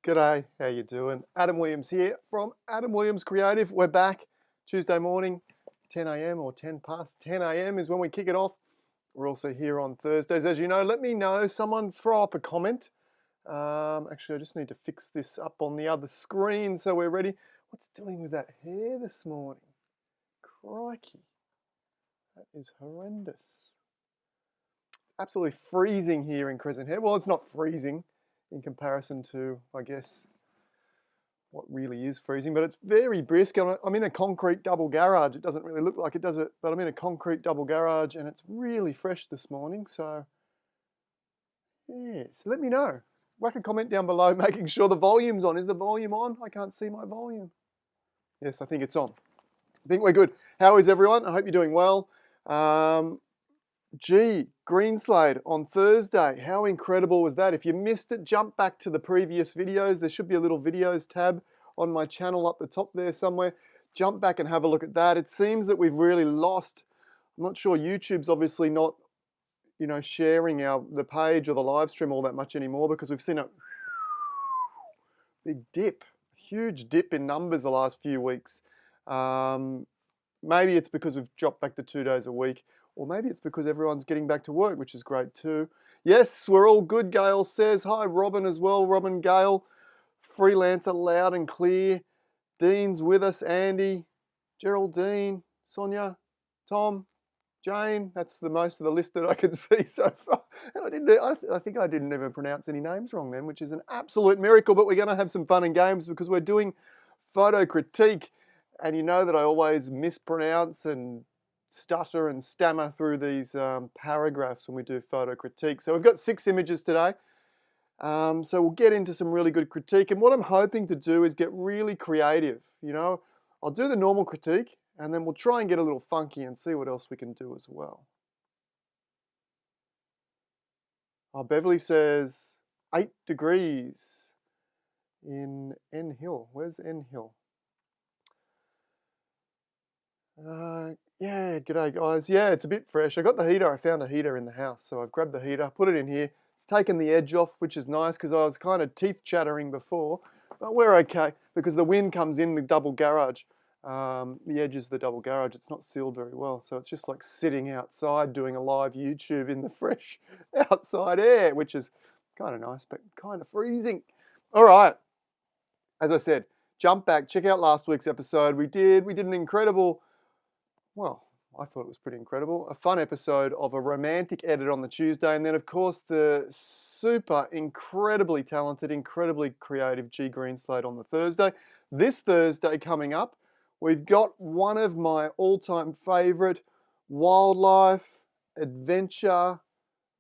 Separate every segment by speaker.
Speaker 1: G'day, how you doing? Adam Williams here from Adam Williams Creative. We're back Tuesday morning, 10 a.m. or 10 past 10 a.m. is when we kick it off. We're also here on Thursdays. As you know, let me know. Someone throw up a comment. Actually, I just need to fix this up on the other screen so we're ready. What's doing with that hair this morning? Crikey, that is horrendous. It's absolutely freezing here in Crescent Hill. Well, it's not freezing in comparison to, I guess, what really is freezing, but it's very brisk. I'm in a concrete double garage. It doesn't really look like it, does it? But I'm in a concrete double garage and it's really fresh this morning. So, yeah, so let me know. Whack a comment down below making sure the volume's on. Is the volume on? I can't see my volume. Yes, I think it's on. I think we're good. How is everyone? I hope you're doing well. 𝗟𝗓𝗏 on Thursday. How incredible was that? If you missed it, jump back to the previous videos. There should be a little videos tab on my channel up the top there somewhere. Jump back and have a look at that. It seems that we've really lost. I'm not sure, YouTube's obviously not, sharing the page or the live stream all that much anymore because we've seen a big dip, huge dip in numbers the last few weeks. Maybe it's because we've dropped back to 2 days a week. Or maybe it's because everyone's getting back to work, which is great too. Yes, we're all good, Gail says. Hi, Robin as well. Robin, Gail, freelancer, loud and clear. Dean's with us, Andy, Geraldine, Sonia, Tom, Jane. That's the most of the list that I can see so far. And I think I didn't even pronounce any names wrong then, which is an absolute miracle. But we're going to have some fun and games because we're doing photo critique. And you know that I always mispronounce and stutter and stammer through these paragraphs when we do photo critique. So we've got 6 images today. So we'll get into some really good critique. And what I'm hoping to do is get really creative. I'll do the normal critique and then we'll try and get a little funky and see what else we can do as well. Beverly says 8 degrees in 𝗏𝗏𝗏. Where's 𝗏𝗏𝗏? Yeah, g'day guys. Yeah, it's a bit fresh. I got the heater. I found a heater in the house. So I've grabbed the heater, put it in here. It's taken the edge off, which is nice because I was kind of teeth chattering before. But we're okay because the wind comes in the double garage. The edge is the double garage. It's not sealed very well. So it's just like sitting outside doing a live YouTube in the fresh outside air, which is kind of nice, but kind of freezing. All right. As I said, jump back, check out last week's episode. We did an incredible, well, I thought it was pretty incredible, a fun episode of a romantic edit on the Tuesday, and then of course the super incredibly talented, incredibly creative 𝗟𝗓𝗏 on the Thursday. This Thursday coming up, we've got one of my all-time favorite wildlife, adventure,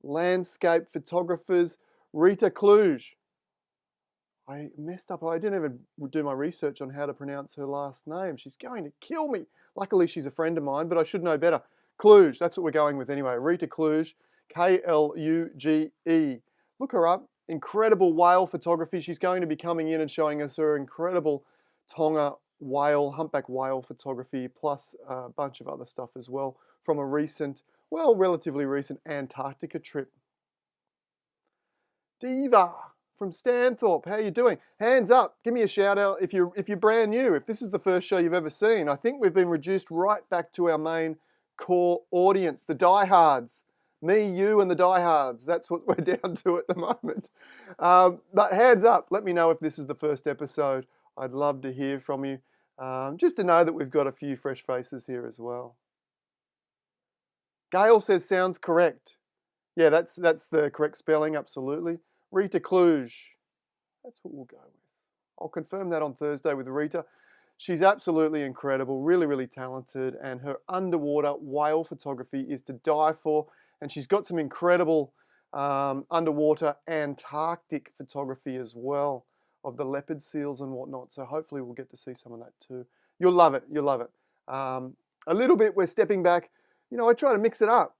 Speaker 1: landscape photographers, 𝗏𝗏𝗏. I messed up. I didn't even do my research on how to pronounce her last name. She's going to kill me. Luckily, she's a friend of mine, but I should know better. 𝗏𝗏𝗏, that's what we're going with anyway. 𝗏𝗏𝗏𝗏, K-L-U-G-E. Look her up. Incredible whale photography. She's going to be coming in and showing us her incredible Tonga whale, humpback whale photography, plus a bunch of other stuff as well from a recent, well, relatively recent Antarctica trip. Diva from Stanthorpe, how you doing? Hands up, give me a shout out if you're brand new, if this is the first show you've ever seen. I think we've been reduced right back to our main core audience, the diehards. Me, you, and the diehards. That's what we're down to at the moment. But hands up, let me know if this is the first episode. I'd love to hear from you, just to know that we've got a few fresh faces here as well. Gail says sounds correct. Yeah, that's the correct spelling, absolutely. 𝗏𝗏𝗏𝗏. That's what we'll go with. I'll confirm that on Thursday with Rita. She's absolutely incredible, really, really talented, and her underwater whale photography is to die for. And she's got some incredible underwater Antarctic photography as well of the leopard seals and whatnot. So hopefully we'll get to see some of that too. You'll love it. You'll love it. A little bit, we're stepping back. I try to mix it up.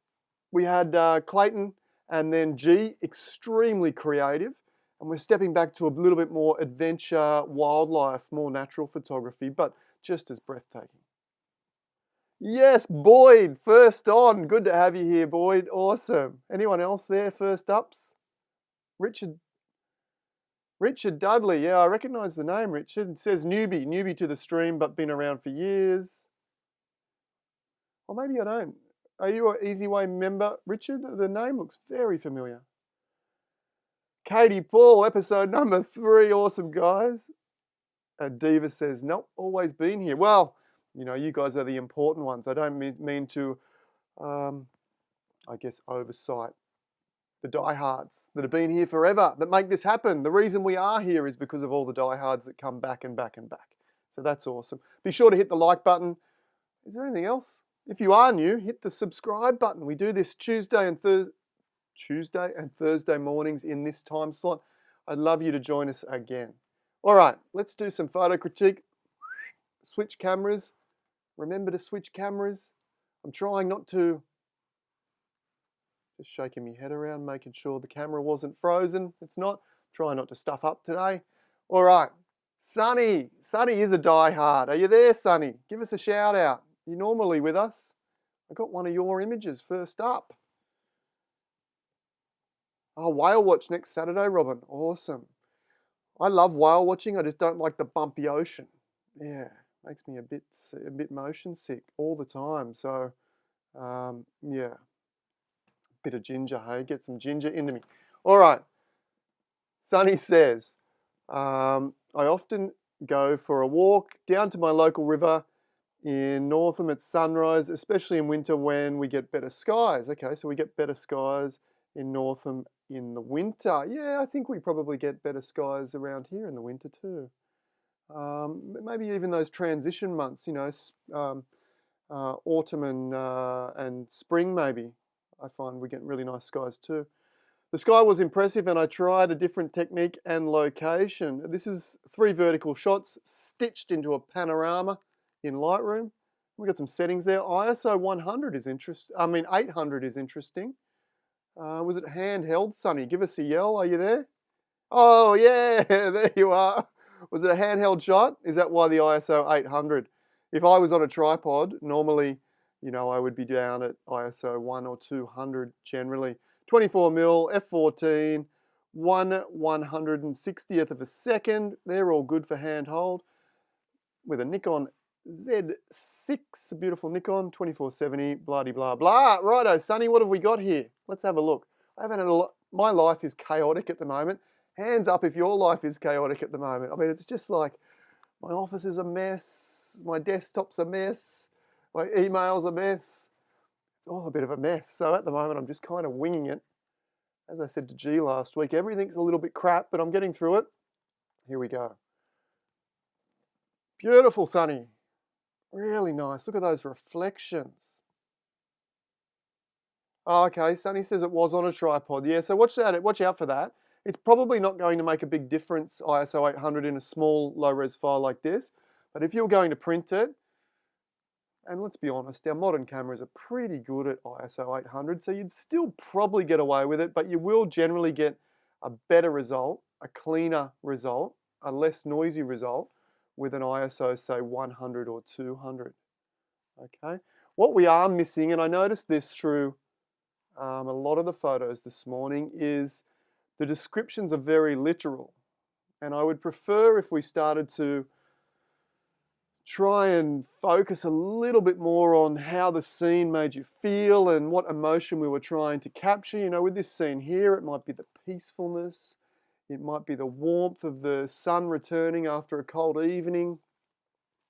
Speaker 1: We had Clayton and then G, extremely creative. And we're stepping back to a little bit more adventure, wildlife, more natural photography, but just as breathtaking. Yes, Boyd, first on. Good to have you here, Boyd. Awesome. Anyone else there, first ups? Richard Richard Dudley, yeah, I recognise the name, Richard. It says newbie to the stream, but been around for years. Or maybe I don't. Are you an Easy Way member, Richard? The name looks very familiar. Katie Paul, episode number 3, awesome guys. Diva says, nope, always been here. Well, you know, you guys are the important ones. I don't mean to, I guess, oversight the diehards that have been here forever, that make this happen. The reason we are here is because of all the diehards that come back and back and back. So that's awesome. Be sure to hit the like button. Is there anything else? If you are new, hit the subscribe button. We do this Tuesday and Thursday mornings in this time slot. I'd love you to join us again. All right, let's do some photo critique. Switch cameras. Remember to switch cameras. I'm trying not to, just shaking my head around, making sure the camera wasn't frozen. It's not. Try not to stuff up today. All right, Sonny. Sonny is a diehard. Are you there, Sonny? Give us a shout out. You're normally with us. I got one of your images first up. Oh, whale watch next Saturday, Robin. Awesome. I love whale watching. I just don't like the bumpy ocean. Yeah, makes me a bit motion sick all the time. So, yeah, bit of ginger, hey? Get some ginger into me. All right. Sonny says, I often go for a walk down to my local river in Northam at sunrise, especially in winter when we get better skies. Okay, so we get better skies in Northam in the winter. Yeah, I think we probably get better skies around here in the winter too. Maybe even those transition months, you know, autumn and spring maybe. I find we get really nice skies too. The sky was impressive and I tried a different technique and location. This is 3 vertical shots stitched into a panorama in Lightroom. We've got some settings there. ISO 100 is interesting. 800 is interesting. Was it handheld, Sonny? Give us a yell. Are you there? Oh, yeah, there you are. Was it a handheld shot? Is that why the ISO 800? If I was on a tripod, normally, you know, I would be down at ISO 1 or 200 generally. 24mm, f14, 1/160th of a second. They're all good for handhold. With a Nikon Z6, a beautiful Nikon, 2470, blah blah blah. Righto, Sonny, what have we got here? Let's have a look. I haven't had a lot. My life is chaotic at the moment. Hands up if your life is chaotic at the moment. I mean, it's just like my office is a mess, my desktop's a mess, my email's a mess. It's all a bit of a mess. So at the moment, I'm just kind of winging it. As I said to G last week, everything's a little bit crap, but I'm getting through it. Here we go. Beautiful, Sonny. Really nice. Look at those reflections. Oh, okay, Sonny says it was on a tripod. Yeah, so watch out for that. It's probably not going to make a big difference, ISO 800 in a small low-res file like this. But if you're going to print it, and let's be honest, our modern cameras are pretty good at ISO 800, so you'd still probably get away with it, but you will generally get a better result, a cleaner result, a less noisy result with an ISO, say, 100 or 200. Okay. What we are missing, and I noticed this through a lot of the photos this morning, is the descriptions are very literal. And I would prefer if we started to try and focus a little bit more on how the scene made you feel and what emotion we were trying to capture. You know, with this scene here, it might be the peacefulness, it might be the warmth of the sun returning after a cold evening,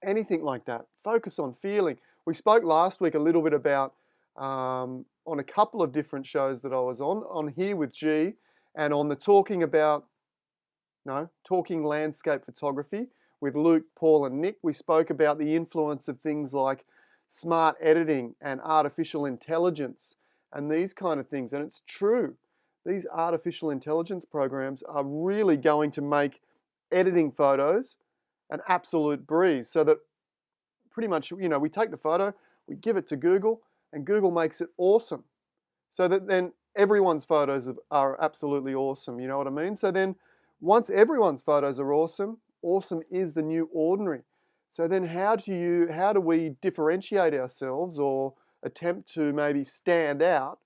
Speaker 1: anything like that. Focus on feeling. We spoke last week a little bit about, on a couple of different shows that I was on here with G, and on the Talking Landscape Photography with Luke, Paul and Nick, we spoke about the influence of things like smart editing and artificial intelligence and these kind of things. And it's true, these artificial intelligence programs are really going to make editing photos an absolute breeze, so that pretty much, you know, we take the photo, we give it to Google, and Google makes it awesome. So that then everyone's photos are absolutely awesome, you know what I mean? So then once everyone's photos are awesome, awesome is the new ordinary. So then how do we differentiate ourselves or attempt to maybe stand out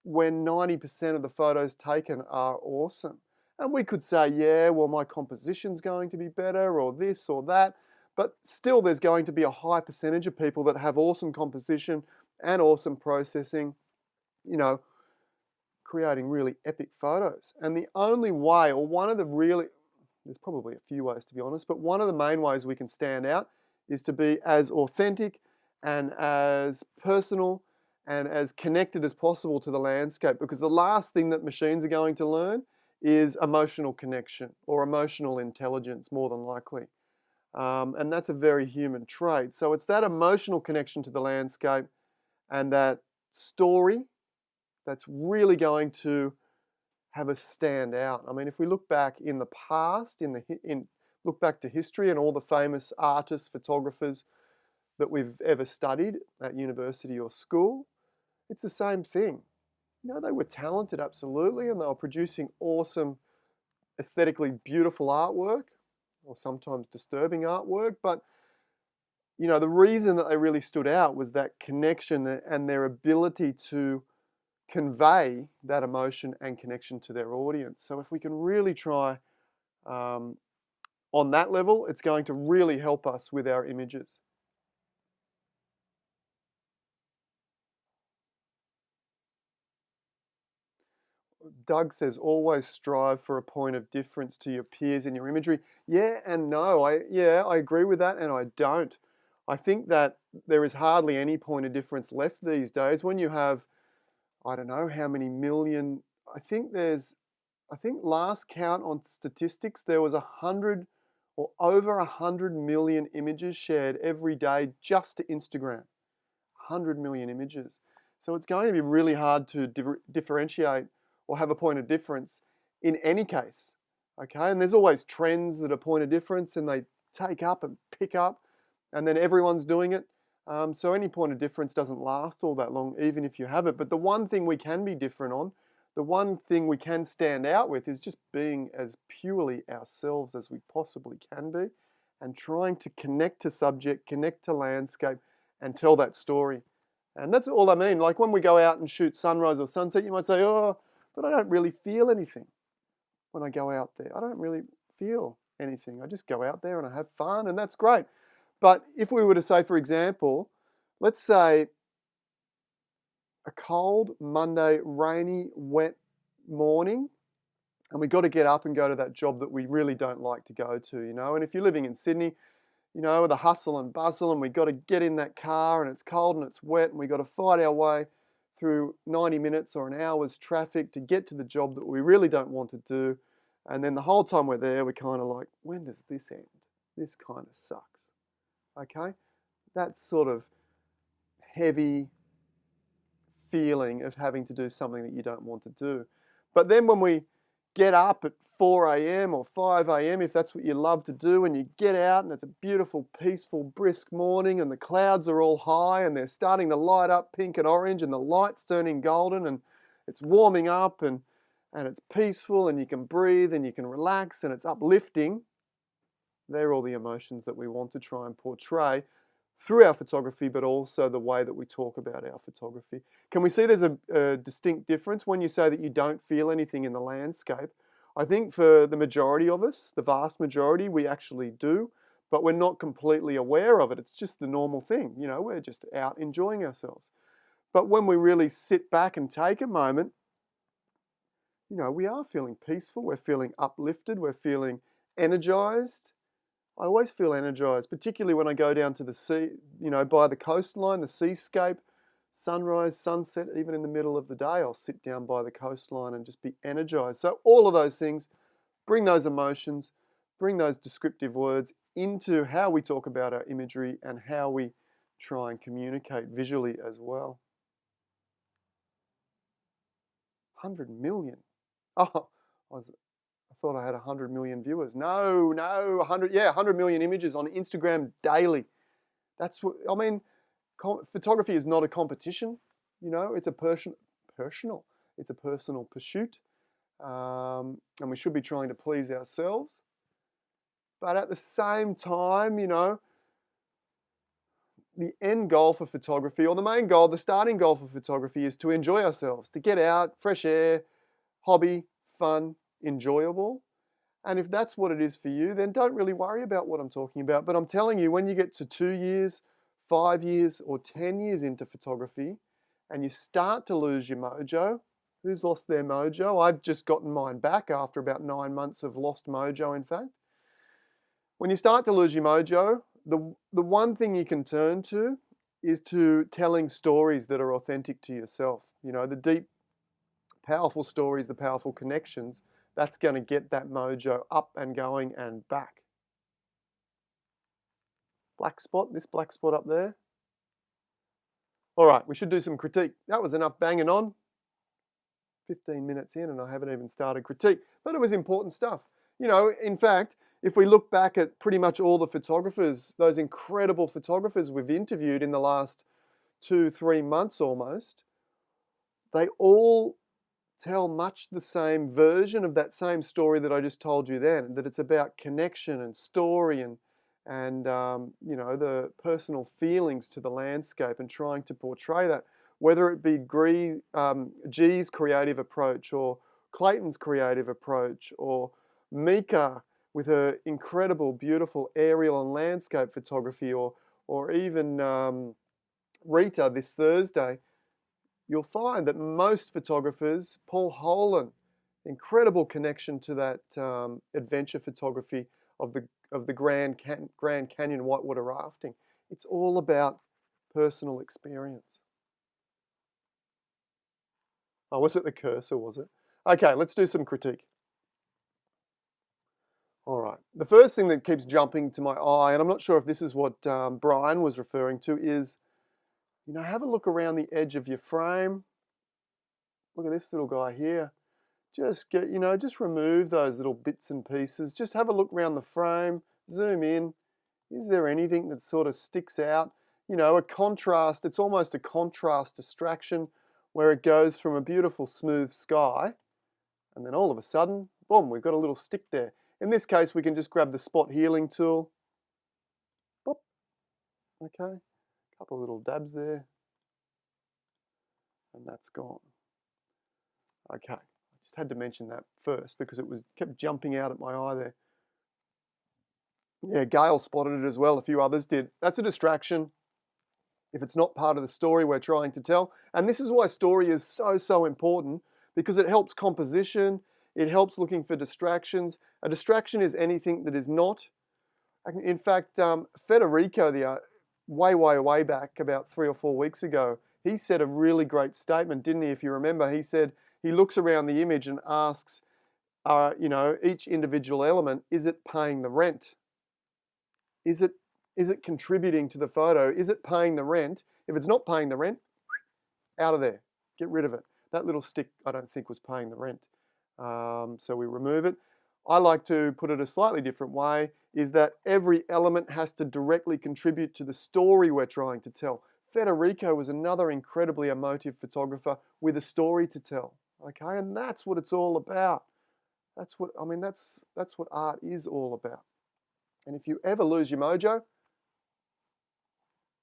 Speaker 1: when 90% of the photos taken are awesome? And we could say, yeah, well, my composition's going to be better, or this or that. But still, there's going to be a high percentage of people that have awesome composition and awesome processing, you know, creating really epic photos. And the only way, or one of the really, there's probably a few ways to be honest, but one of the main ways we can stand out is to be as authentic and as personal and as connected as possible to the landscape, because the last thing that machines are going to learn is emotional connection or emotional intelligence, more than likely. And that's a very human trait. So it's that emotional connection to the landscape and that story that's really going to have us stand out. I mean, if we look back in the past, look back to history and all the famous artists, photographers that we've ever studied at university or school, it's the same thing. You know, they were talented, absolutely, and they were producing awesome, aesthetically beautiful artwork, or sometimes disturbing artwork, but you know, the reason that they really stood out was that connection and their ability to convey that emotion and connection to their audience. So if we can really try on that level, it's going to really help us with our images. Doug says, always strive for a point of difference to your peers in your imagery. Yeah and no. I agree with that, and I don't. I think that there is hardly any point of difference left these days when you have, I don't know how many million, I think last count on statistics, there was 100 or over 100 million images shared every day just to Instagram. 100 million images. So it's going to be really hard to differentiate or have a point of difference in any case. Okay, and there's always trends that are point of difference and they take up and pick up, and then everyone's doing it. So any point of difference doesn't last all that long, even if you have it. But the one thing we can be different on, the one thing we can stand out with is just being as purely ourselves as we possibly can be and trying to connect to subject, connect to landscape, and tell that story. And that's all I mean. Like when we go out and shoot sunrise or sunset, you might say, oh, but I don't really feel anything when I go out there. I don't really feel anything. I just go out there and I have fun, and that's great. But if we were to say, for example, let's say a cold Monday, rainy, wet morning, and we got to get up and go to that job that we really don't like to go to, you know. And if you're living in Sydney, you know, the hustle and bustle, and we got to get in that car, and it's cold and it's wet, and we got to fight our way through 90 minutes or an hour's traffic to get to the job that we really don't want to do. And then the whole time we're there, we're kind of like, when does this end? This kind of sucks. Okay? That sort of heavy feeling of having to do something that you don't want to do. But then when we get up at 4 a.m. or 5 a.m., if that's what you love to do, and you get out and it's a beautiful, peaceful, brisk morning and the clouds are all high and they're starting to light up pink and orange and the light's turning golden and it's warming up and it's peaceful and you can breathe and you can relax and it's uplifting, they're all the emotions that we want to try and portray through our photography, but also the way that we talk about our photography. Can we see there's a distinct difference when you say that you don't feel anything in the landscape? I think for the majority of us, the vast majority, we actually do, but we're not completely aware of it. It's just the normal thing, you know, we're just out enjoying ourselves. But when we really sit back and take a moment, you know, we are feeling peaceful, we're feeling uplifted, we're feeling energized. I always feel energized, particularly when I go down to the sea, you know, by the coastline, the seascape, sunrise, sunset, even in the middle of the day, I'll sit down by the coastline and just be energized. So all of those things, bring those emotions, bring those descriptive words into how we talk about our imagery and how we try and communicate visually as well. 100 million. Oh, I thought I had 100 million viewers. No, 100 million images on Instagram daily. That's what, I mean, photography is not a competition, you know, it's a personal pursuit, and we should be trying to please ourselves. But at the same time, you know, the end goal for photography, or the main goal, the starting goal for photography is to enjoy ourselves, to get out, fresh air, hobby, fun, enjoyable. And if that's what it is for you, then don't really worry about what I'm talking about. But I'm telling you, when you get to 2 years, 5 years, or 10 years into photography, and you start to lose your mojo, who's lost their mojo? I've just gotten mine back after about 9 months of lost mojo, in fact. When you start to lose your mojo, the one thing you can turn to is to telling stories that are authentic to yourself. You know, the deep, powerful stories, the powerful connections, that's going to get that mojo up and going and back. Black spot, this black spot up there. All right, we should do some critique. That was enough banging on. 15 minutes in and I haven't even started critique, but it was important stuff. You know, in fact, if we look back at pretty much all the photographers, those incredible photographers we've interviewed in the last 2-3 months almost, they all tell much the same version of that same story that I just told you then, that it's about connection and story and you know, the personal feelings to the landscape and trying to portray that, whether it be G's creative approach or Clayton's creative approach or Mika with her incredible, beautiful aerial and landscape photography or even Rita this Thursday. You'll find that most photographers, Paul Holan, incredible connection to that adventure photography of the Grand Canyon whitewater rafting. It's all about personal experience. Oh, was it the cursor, was it? Okay, let's do some critique. All right, the first thing that keeps jumping to my eye, and I'm not sure if this is what Brian was referring to, is, you know, have a look around the edge of your frame. Look at this little guy here. Just get, you know, just remove those little bits and pieces. Just have a look around the frame, zoom in. Is there anything that sort of sticks out? You know, a contrast, it's almost a contrast distraction where it goes from a beautiful smooth sky and then all of a sudden, boom, we've got a little stick there. In this case, we can just grab the spot healing tool. Boop. Okay, a couple of little dabs there. And that's gone. Okay, I just had to mention that first because it kept jumping out at my eye there. Yeah, Gail spotted it as well, a few others did. That's a distraction if it's not part of the story we're trying to tell. And this is why story is so important, because it helps composition, it helps looking for distractions. A distraction is anything that is not. In fact, Federico, way back about 3 or 4 weeks ago, he said a really great statement, didn't he? If you remember, he said he looks around the image and asks, you know, each individual element, is it paying the rent? Is it contributing to the photo? Is it paying the rent? If it's not paying the rent, out of there, get rid of it. That little stick, I don't think was paying the rent. So we remove it. I like to put it a slightly different way, is that every element has to directly contribute to the story we're trying to tell. Federico was another incredibly emotive photographer with a story to tell. Okay, and that's what it's all about. That's what art is all about. And if you ever lose your mojo,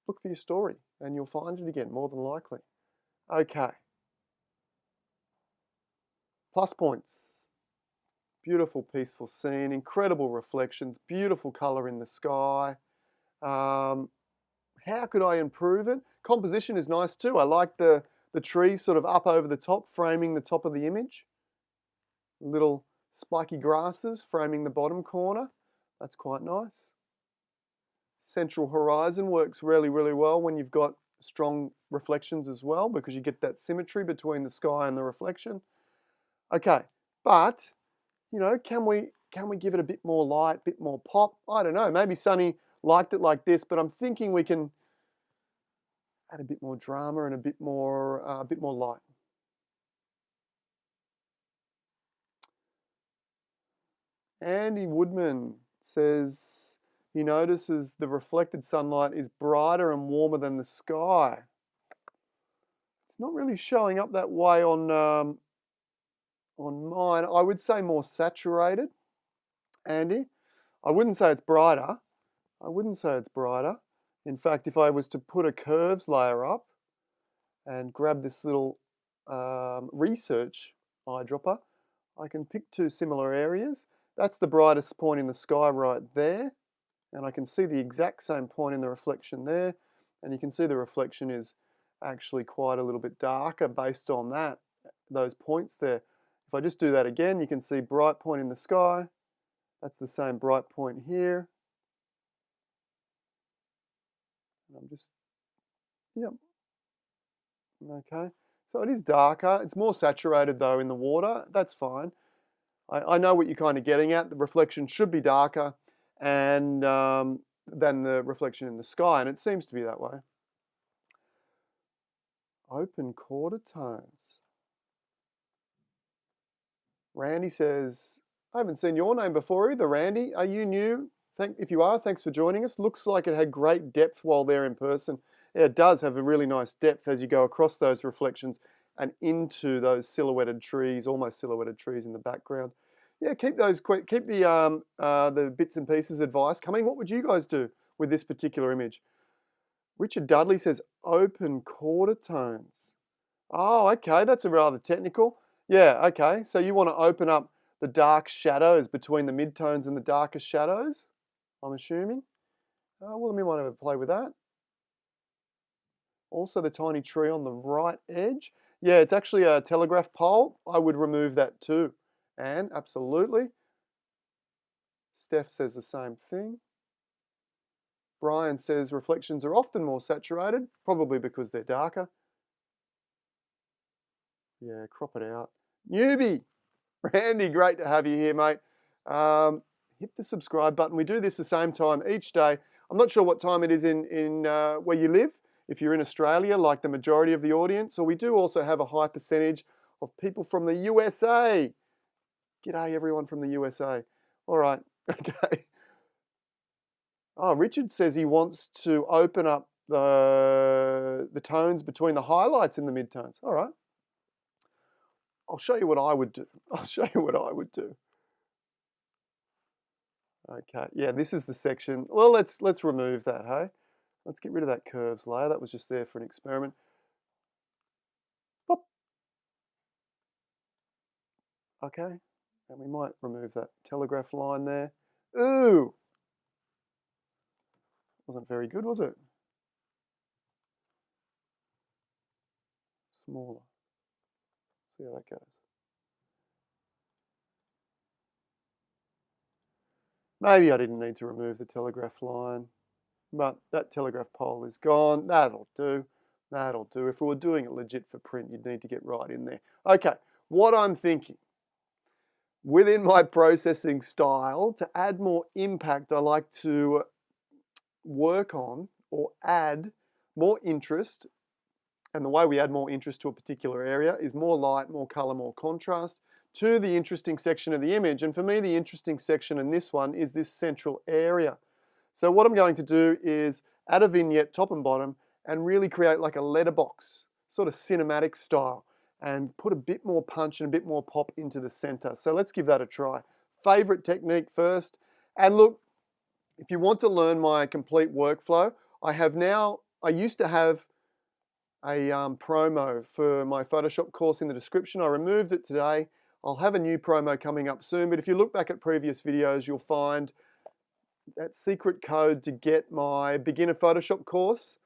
Speaker 1: look for your story and you'll find it again, more than likely. Okay. Plus points. Beautiful, peaceful scene, incredible reflections, beautiful color in the sky. How could I improve it? Composition is nice too. I like the trees sort of up over the top, framing the top of the image. Little spiky grasses framing the bottom corner. That's quite nice. Central horizon works really well when you've got strong reflections as well, because you get that symmetry between the sky and the reflection. Okay, but, you know, can we give it a bit more light, a bit more pop? I don't know, maybe Sunny liked it like this, but I'm thinking we can add a bit more drama and a bit more light. Andy Woodman says he notices the reflected sunlight is brighter and warmer than the sky. It's not really showing up that way on mine. I would say more saturated, Andy. I wouldn't say it's brighter. In fact, if I was to put a curves layer up and grab this little research eyedropper, I can pick two similar areas. That's the brightest point in the sky right there. And I can see the exact same point in the reflection there. And you can see the reflection is actually quite a little bit darker based on that, those points there. If I just do that again, you can see bright point in the sky. That's the same bright point here. I'm just, yep. Okay. So it is darker. It's more saturated though in the water. That's fine. I know what you're kind of getting at. The reflection should be darker and than the reflection in the sky, and it seems to be that way. Open quarter tones. Randy says, I haven't seen your name before either, Randy. Are you new? If you are, thanks for joining us. Looks like it had great depth while there in person. Yeah, it does have a really nice depth as you go across those reflections and into those silhouetted trees, almost silhouetted trees in the background. Yeah, keep the bits and pieces advice coming. What would you guys do with this particular image? Richard Dudley says open quarter tones. Oh, okay, that's a rather technical. Yeah, okay, so you want to open up the dark shadows between the midtones and the darker shadows, I'm assuming. Well, we might have a play with that. Also the tiny tree on the right edge. Yeah, it's actually a telegraph pole. I would remove that too. And absolutely. Steph says the same thing. Brian says reflections are often more saturated, probably because they're darker. Yeah, crop it out. Newbie! Randy, great to have you here, mate. Hit the subscribe button. We do this the same time each day. I'm not sure what time it is in where you live, if you're in Australia, like the majority of the audience, or we do also have a high percentage of people from the USA. G'day, everyone from the USA. All right, okay. Oh, Richard says he wants to open up the tones between the highlights and the midtones. All right. I'll show you what I would do. I'll show you what I would do. Okay, yeah, this is the section. Well, let's remove that, hey? Let's get rid of that curves layer. That was just there for an experiment. Pop. Okay, and we might remove that telegraph line there. Ooh! Wasn't very good, was it? Smaller. See how that goes. Maybe I didn't need to remove the telegraph line, but that telegraph pole is gone. That'll do. That'll do. If we were doing it legit for print, you'd need to get right in there. Okay, what I'm thinking, within my processing style, to add more impact, I like to work on or add more interest. And the way we add more interest to a particular area is more light, more color, more contrast to the interesting section of the image. And for me, the interesting section in this one is this central area. So what I'm going to do is add a vignette top and bottom and really create like a letterbox, sort of cinematic style, and put a bit more punch and a bit more pop into the center. So let's give that a try. Favorite technique first. And look, if you want to learn my complete workflow, I used to have a promo for my Photoshop course in the description. I removed it today. I'll have a new promo coming up soon, but if you look back at previous videos, you'll find that secret code to get my beginner Photoshop course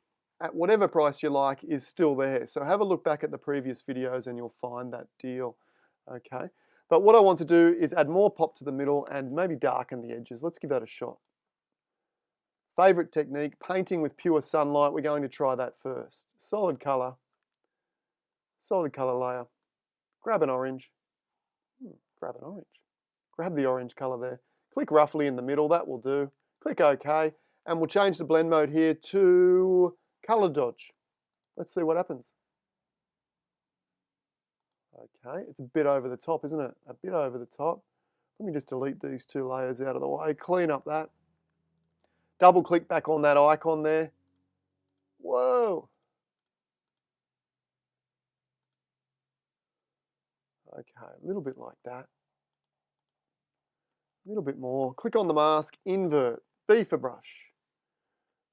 Speaker 1: at whatever price you like is still there. So have a look back at the previous videos and you'll find that deal, okay? But what I want to do is add more pop to the middle and maybe darken the edges. Let's give that a shot. Favorite technique, painting with pure sunlight. We're going to try that first. Solid color layer. Grab an orange. Grab an orange. Grab the orange color there. Click roughly in the middle, that will do. Click OK, and we'll change the blend mode here to color dodge. Let's see what happens. Okay, it's a bit over the top, isn't it? A bit over the top. Let me just delete these two layers out of the way, clean up that. Double click back on that icon there. Whoa. Okay, a little bit like that. A little bit more. Click on the mask, invert, B for brush.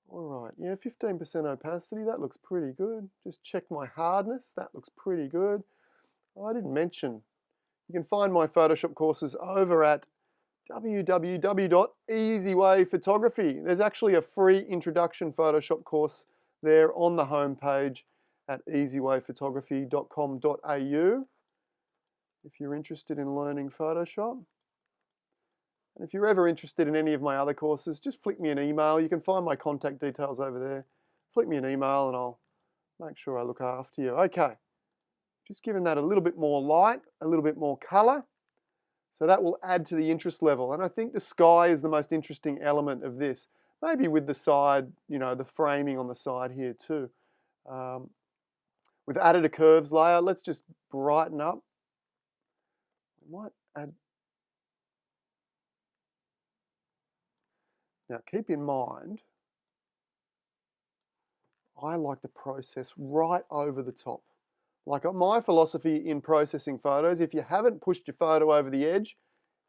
Speaker 1: All right, yeah, 15% opacity, that looks pretty good. Just check my hardness, that looks pretty good. Oh, I didn't mention, You can find my Photoshop courses over at www.𝗟𝗟𝗡𝗍𝗕𝗏𝗍𝗔. There's actually a free introduction Photoshop course there on the home page at 𝗟𝗟𝗡𝗍𝗕𝗏𝗍.com.au if you're interested in learning Photoshop. And if you're ever interested in any of my other courses, just flick me an email. You can find my contact details over there. Flick me an email and I'll make sure I look after you. Okay, just giving that a little bit more light, a little bit more color. So that will add to the interest level. And I think the sky is the most interesting element of this. Maybe with the side, you know, the framing on the side here too. We've added a curves layer. Let's just brighten up. We might add. Now keep in mind, I like to process right over the top. Like my philosophy in processing photos, if you haven't pushed your photo over the edge,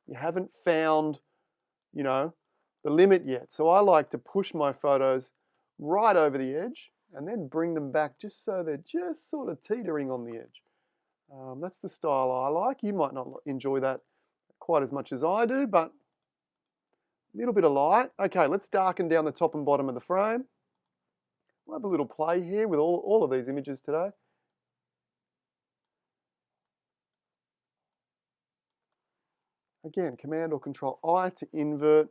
Speaker 1: you haven't found, you know, the limit yet. So I like to push my photos right over the edge and then bring them back just so they're just sort of teetering on the edge. That's the style I like. You might not enjoy that quite as much as I do, but a little bit of light. Okay, let's darken down the top and bottom of the frame. We'll have a little play here with all of these images today. Again, Command or Control I to invert.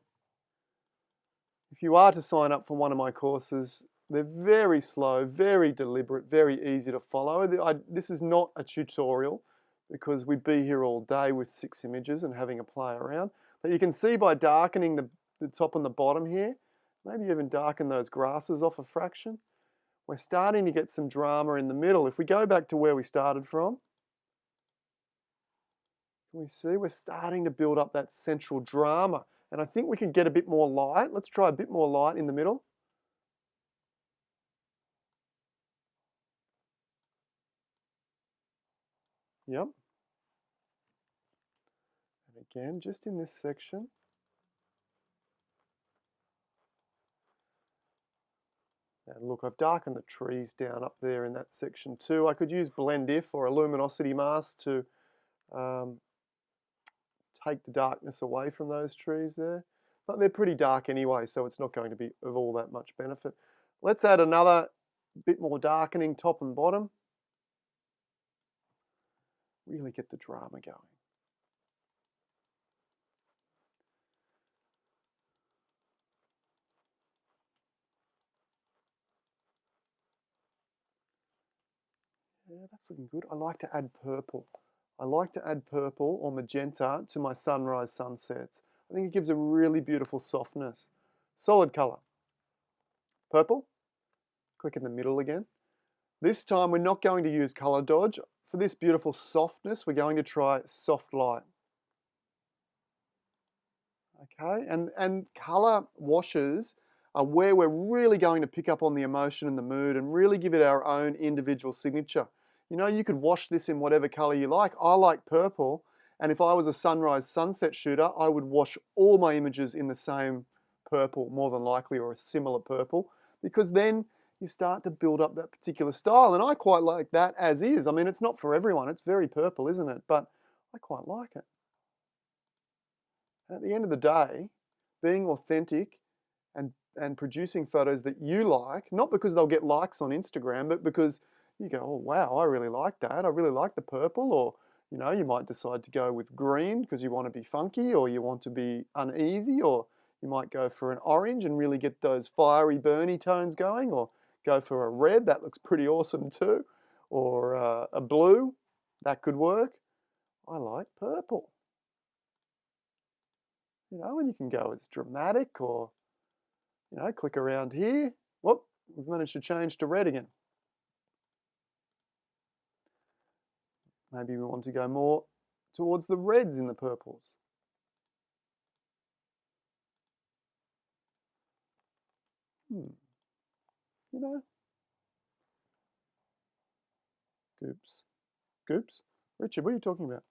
Speaker 1: If you are to sign up for one of my courses, they're very slow, very deliberate, very easy to follow. This is not a tutorial because we'd be here all day with 6 images and having a play around. But you can see by darkening the top and the bottom here, maybe even darken those grasses off a fraction, we're starting to get some drama in the middle. If we go back to where we started from, can we see we're starting to build up that central drama. And I think we can get a bit more light. Let's try a bit more light in the middle. Yep. And again, just in this section. And look, I've darkened the trees down up there in that section too. I could use blend if or a luminosity mask to take the darkness away from those trees there. But they're pretty dark anyway, so it's not going to be of all that much benefit. Let's add another bit more darkening top and bottom. Really get the drama going. Yeah, that's looking good. I like to add purple. I like to add purple or magenta to my sunrise sunsets. I think it gives a really beautiful softness. Solid color. Purple. Click in the middle again. This time we're not going to use color dodge. For this beautiful softness, we're going to try soft light. Okay, and color washes are where we're really going to pick up on the emotion and the mood and really give it our own individual signature. You know, you could wash this in whatever color you like. I like purple, and if I was a sunrise sunset shooter, I would wash all my images in the same purple, more than likely, or a similar purple, because then you start to build up that particular style, and I quite like that as is. I mean, it's not for everyone. It's very purple, isn't it? But I quite like it. And at the end of the day, being authentic and producing photos that you like, not because they'll get likes on Instagram, but because you go, oh wow, I really like that. I really like the purple, or you know, you might decide to go with green because you want to be funky, or you want to be uneasy, or you might go for an orange and really get those fiery, burny tones going, or go for a red, that looks pretty awesome too, or a blue, that could work. I like purple. You know, and you can go as dramatic, or, you know, click around here. Whoop, we've managed to change to red again. Maybe we want to go more towards the reds in the purples. You know. Goops. Richard, what are you talking about?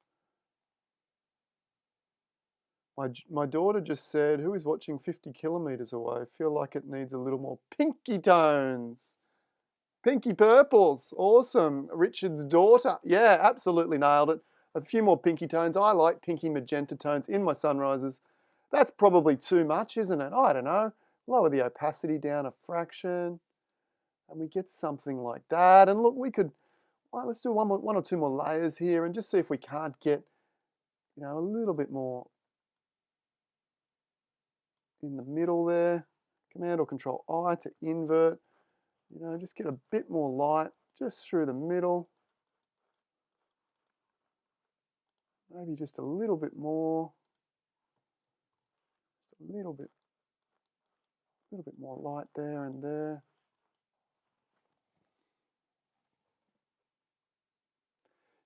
Speaker 1: My daughter just said, who is watching 50 kilometers away? I feel like it needs a little more pinky tones. Pinky purples. Awesome. Richard's daughter. Yeah, absolutely nailed it. a few more pinky tones. I like pinky magenta tones in my sunrises. That's probably too much, isn't it? I don't know. Lower the opacity down a fraction, and we get something like that. And look, we could, well, let's do one or two more layers here and just see if we can't get, you know, a little bit more in the middle there. Command or Control I to invert. You know, just get a bit more light just through the middle. Maybe just a little bit more. Just a little bit more light there and there.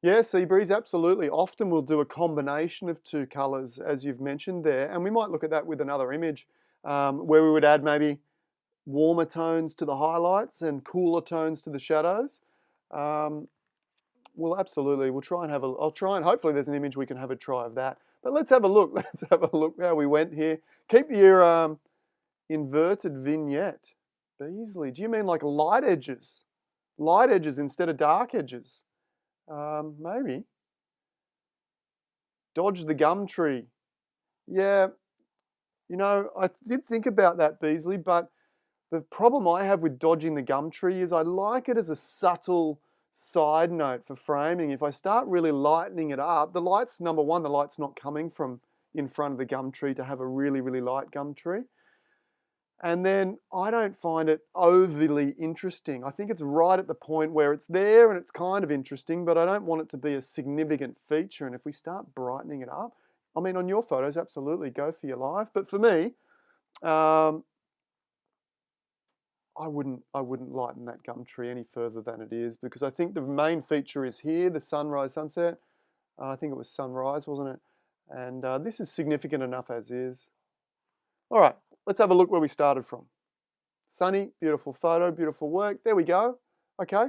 Speaker 1: Yeah, 𝗂𝗵𝗄𝗧, absolutely. Often we'll do a combination of two colors, as you've mentioned there, and we might look at that with another image where we would add maybe warmer tones to the highlights and cooler tones to the shadows. We'll try and have I'll try and hopefully there's an image we can have a try of that. But let's have a look. Let's have a look how we went here. Keep your inverted vignette. Beasley, do you mean like light edges? Light edges instead of dark edges? Maybe. Dodge the gum tree. Yeah, you know, I did think about that, Beasley, but the problem I have with dodging the gum tree is I like it as a subtle side note for framing. If I start really lightening it up, the light's, number one, the light's not coming from in front of the gum tree to have a really, really light gum tree. And then I don't find it overly interesting. I think it's right at the point where it's there and it's kind of interesting, but I don't want it to be a significant feature. And if we start brightening it up, I mean, on your photos, absolutely, go for your life. But for me, I wouldn't lighten that gum tree any further than it is, because I think the main feature is here, the sunrise, sunset. I think it was sunrise, wasn't it? And this is significant enough as is. All right, let's have a look where we started from. Sunny, beautiful photo, beautiful work. There we go. Okay,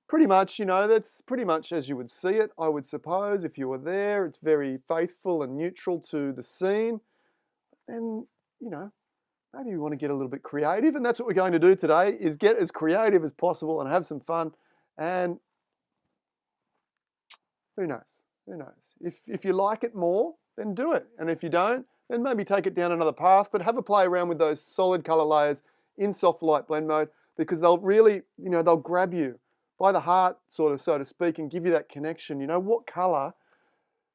Speaker 1: pretty much, you know, that's pretty much as you would see it, I would suppose, if you were there. It's very faithful and neutral to the scene. And, you know, maybe we want to get a little bit creative, and that's what we're going to do today, is get as creative as possible and have some fun. And who knows? Who knows? If you like it more, then do it. And if you don't, then maybe take it down another path, but have a play around with those solid color layers in soft light blend mode, because they'll really, you know, they'll grab you by the heart, sort of, so to speak, and give you that connection. You know, what color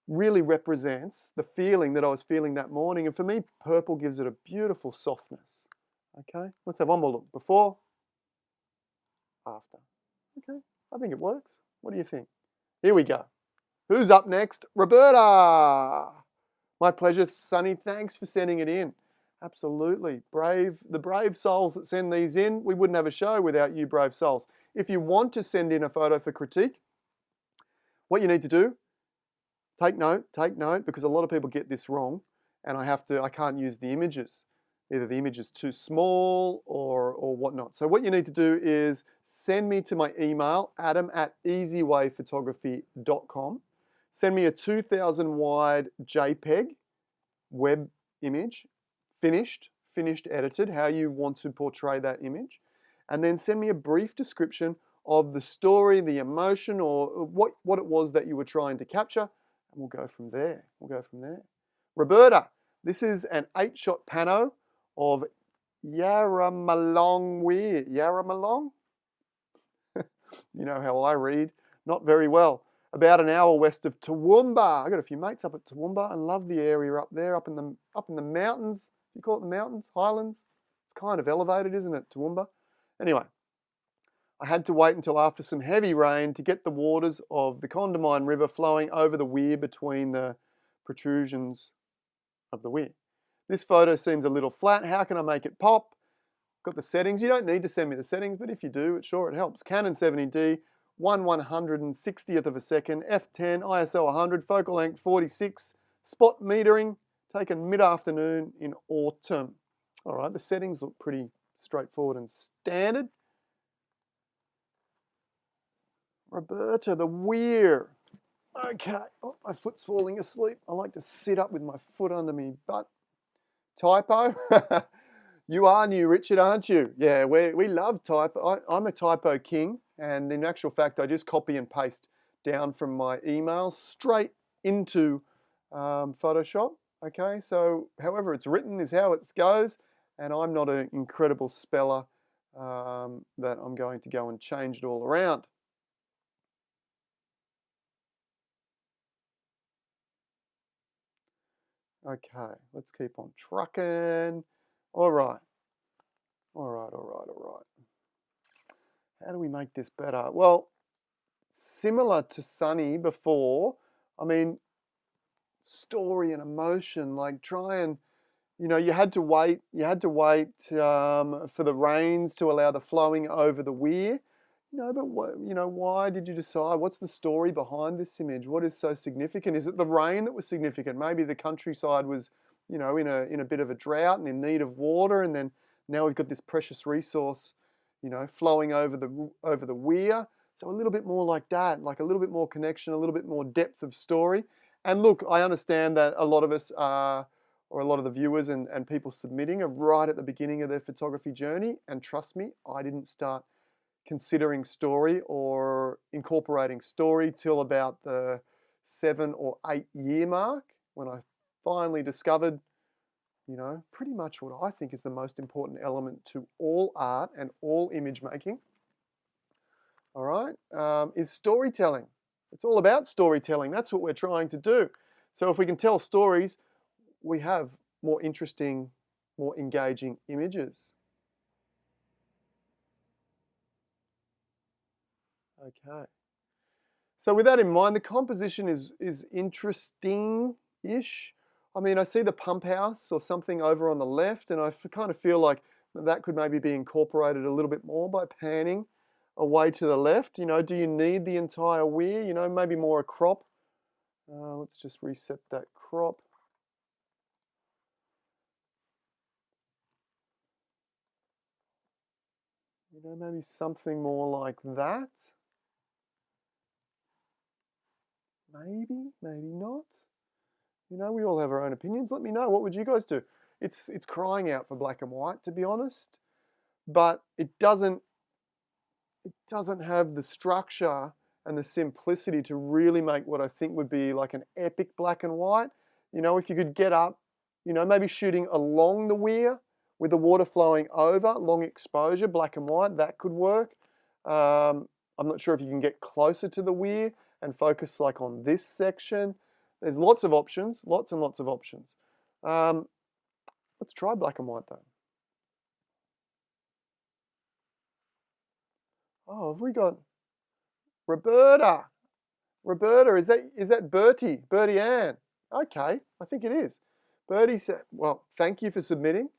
Speaker 1: really represents the feeling that I was feeling that morning? And for me, purple gives it a beautiful softness. Okay, let's have one more look. Before, after. Okay, I think it works. What do you think? Here we go. Who's up next? Roberta! My pleasure, Sunny. Thanks for sending it in. Absolutely. The brave souls that send these in. We wouldn't have a show without you brave souls. If you want to send in a photo for critique, what you need to do, take note, because a lot of people get this wrong, and I can't use the images. Either the image is too small or whatnot. So what you need to do is send me to my email, adam@easywayphotography.com. Send me a 2000 wide JPEG web image, finished edited, how you want to portray that image. And then send me a brief description of the story, the emotion, or what it was that you were trying to capture. And we'll go from there. Roberta, this is an 8-shot pano of 𝗂𝗵𝗄𝗧𝗂𝗧. You know how I read, not very well. About an hour west of Toowoomba. I got a few mates up at Toowoomba and love the area up there, up in the mountains. You call it the mountains, highlands. It's kind of elevated, isn't it, Toowoomba? Anyway, I had to wait until after some heavy rain to get the waters of the Condamine River flowing over the weir between the protrusions of the weir. This photo seems a little flat. How can I make it pop? Got the settings. You don't need to send me the settings, but if you do, it helps. Canon 70D, 1/160th of a second, f10, ISO 100, focal length 46, spot metering, taken mid-afternoon in autumn. All right, the settings look pretty straightforward and standard. Roberta, the weir. Okay, oh, my foot's falling asleep. I like to sit up with my foot under me butt. Typo? You are new, Richard, aren't you? Yeah, we love typo. I'm a typo king, and in actual fact, I just copy and paste down from my email straight into Photoshop. Okay, so however it's written is how it goes, and I'm not an incredible speller that I'm going to go and change it all around. Okay, let's keep on trucking. All right. How do we make this better? Well, similar to Sunny before, I mean, story and emotion, like try and, you had to wait for the rains to allow the flowing over the weir. But why did you decide? What's the story behind this image? What is so significant? Is it the rain that was significant? Maybe the countryside was, in a bit of a drought and in need of water, and then now we've got this precious resource, flowing over the weir. So a little bit more like that, like a little bit more connection, a little bit more depth of story. And look, I understand that a lot of us are, or a lot of the viewers and people submitting are right at the beginning of their photography journey. And trust me, I didn't start considering story or incorporating story till about the 7 or 8 year mark, when I finally discovered, pretty much what I think is the most important element to all art and all image making. All right, is storytelling. It's all about storytelling. That's what we're trying to do. So if we can tell stories, we have more interesting, more engaging images. Okay. So with that in mind, the composition is interesting-ish. I mean, I see the pump house or something over on the left, and I kind of feel like that could maybe be incorporated a little bit more by panning away to the left. Do you need the entire weir? Maybe more a crop. Let's just reset that crop. Maybe something more like that. Maybe not. We all have our own opinions. Let me know. What would you guys do? It's crying out for black and white, to be honest, but it doesn't have the structure and the simplicity to really make what I think would be like an epic black and white. If you could get up, maybe shooting along the weir with the water flowing over, long exposure, black and white, that could work. I'm not sure if you can get closer to the weir and focus like on this section. There's lots of options, lots and lots of options. Let's try black and white though. Oh, have we got Roberta? Roberta, is that Bertie Ann? Okay, I think it is. Bertie said, well, thank you for submitting.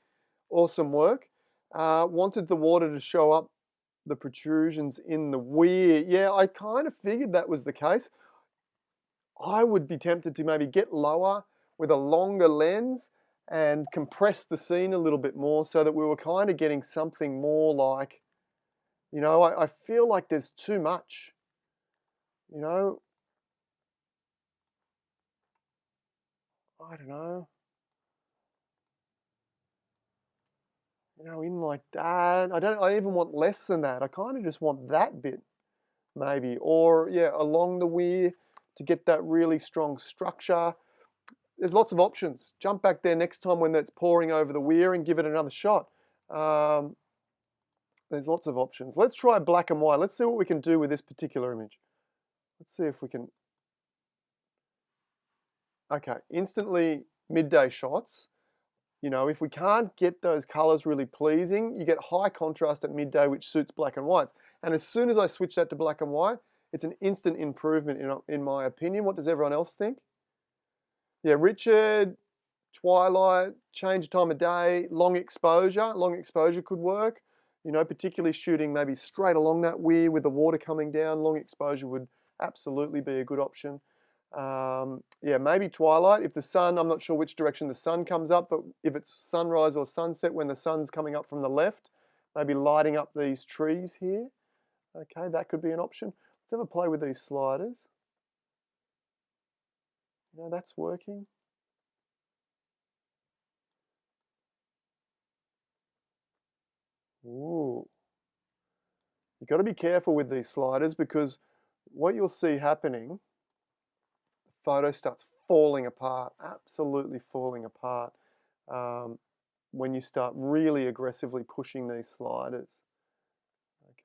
Speaker 1: Awesome work. Wanted the water to show up the protrusions in the weir. Yeah, I kind of figured that was the case. I would be tempted to maybe get lower with a longer lens and compress the scene a little bit more so that we were kind of getting something more like, I feel like there's too much, I don't know. In like that. I even want less than that. I kind of just want that bit, maybe. Or, yeah, along the weir to get that really strong structure. There's lots of options. Jump back there next time when it's pouring over the weir and give it another shot. There's lots of options. Let's try black and white. Let's see what we can do with this particular image. Let's see if we can. Okay, instantly midday shots. If we can't get those colors really pleasing, you get high contrast at midday, which suits black and whites. And as soon as I switch that to black and white, it's an instant improvement in my opinion. What does everyone else think? Yeah, Richard, twilight, change time of day, long exposure. Long exposure could work. Particularly shooting maybe straight along that weir with the water coming down. Long exposure would absolutely be a good option. Yeah, maybe twilight. If the sun, I'm not sure which direction the sun comes up, but if it's sunrise or sunset when the sun's coming up from the left, maybe lighting up these trees here. Okay, that could be an option. Let's have a play with these sliders. That's working. Ooh. You've got to be careful with these sliders because what you'll see happening, the photo starts falling apart, absolutely falling apart, when you start really aggressively pushing these sliders.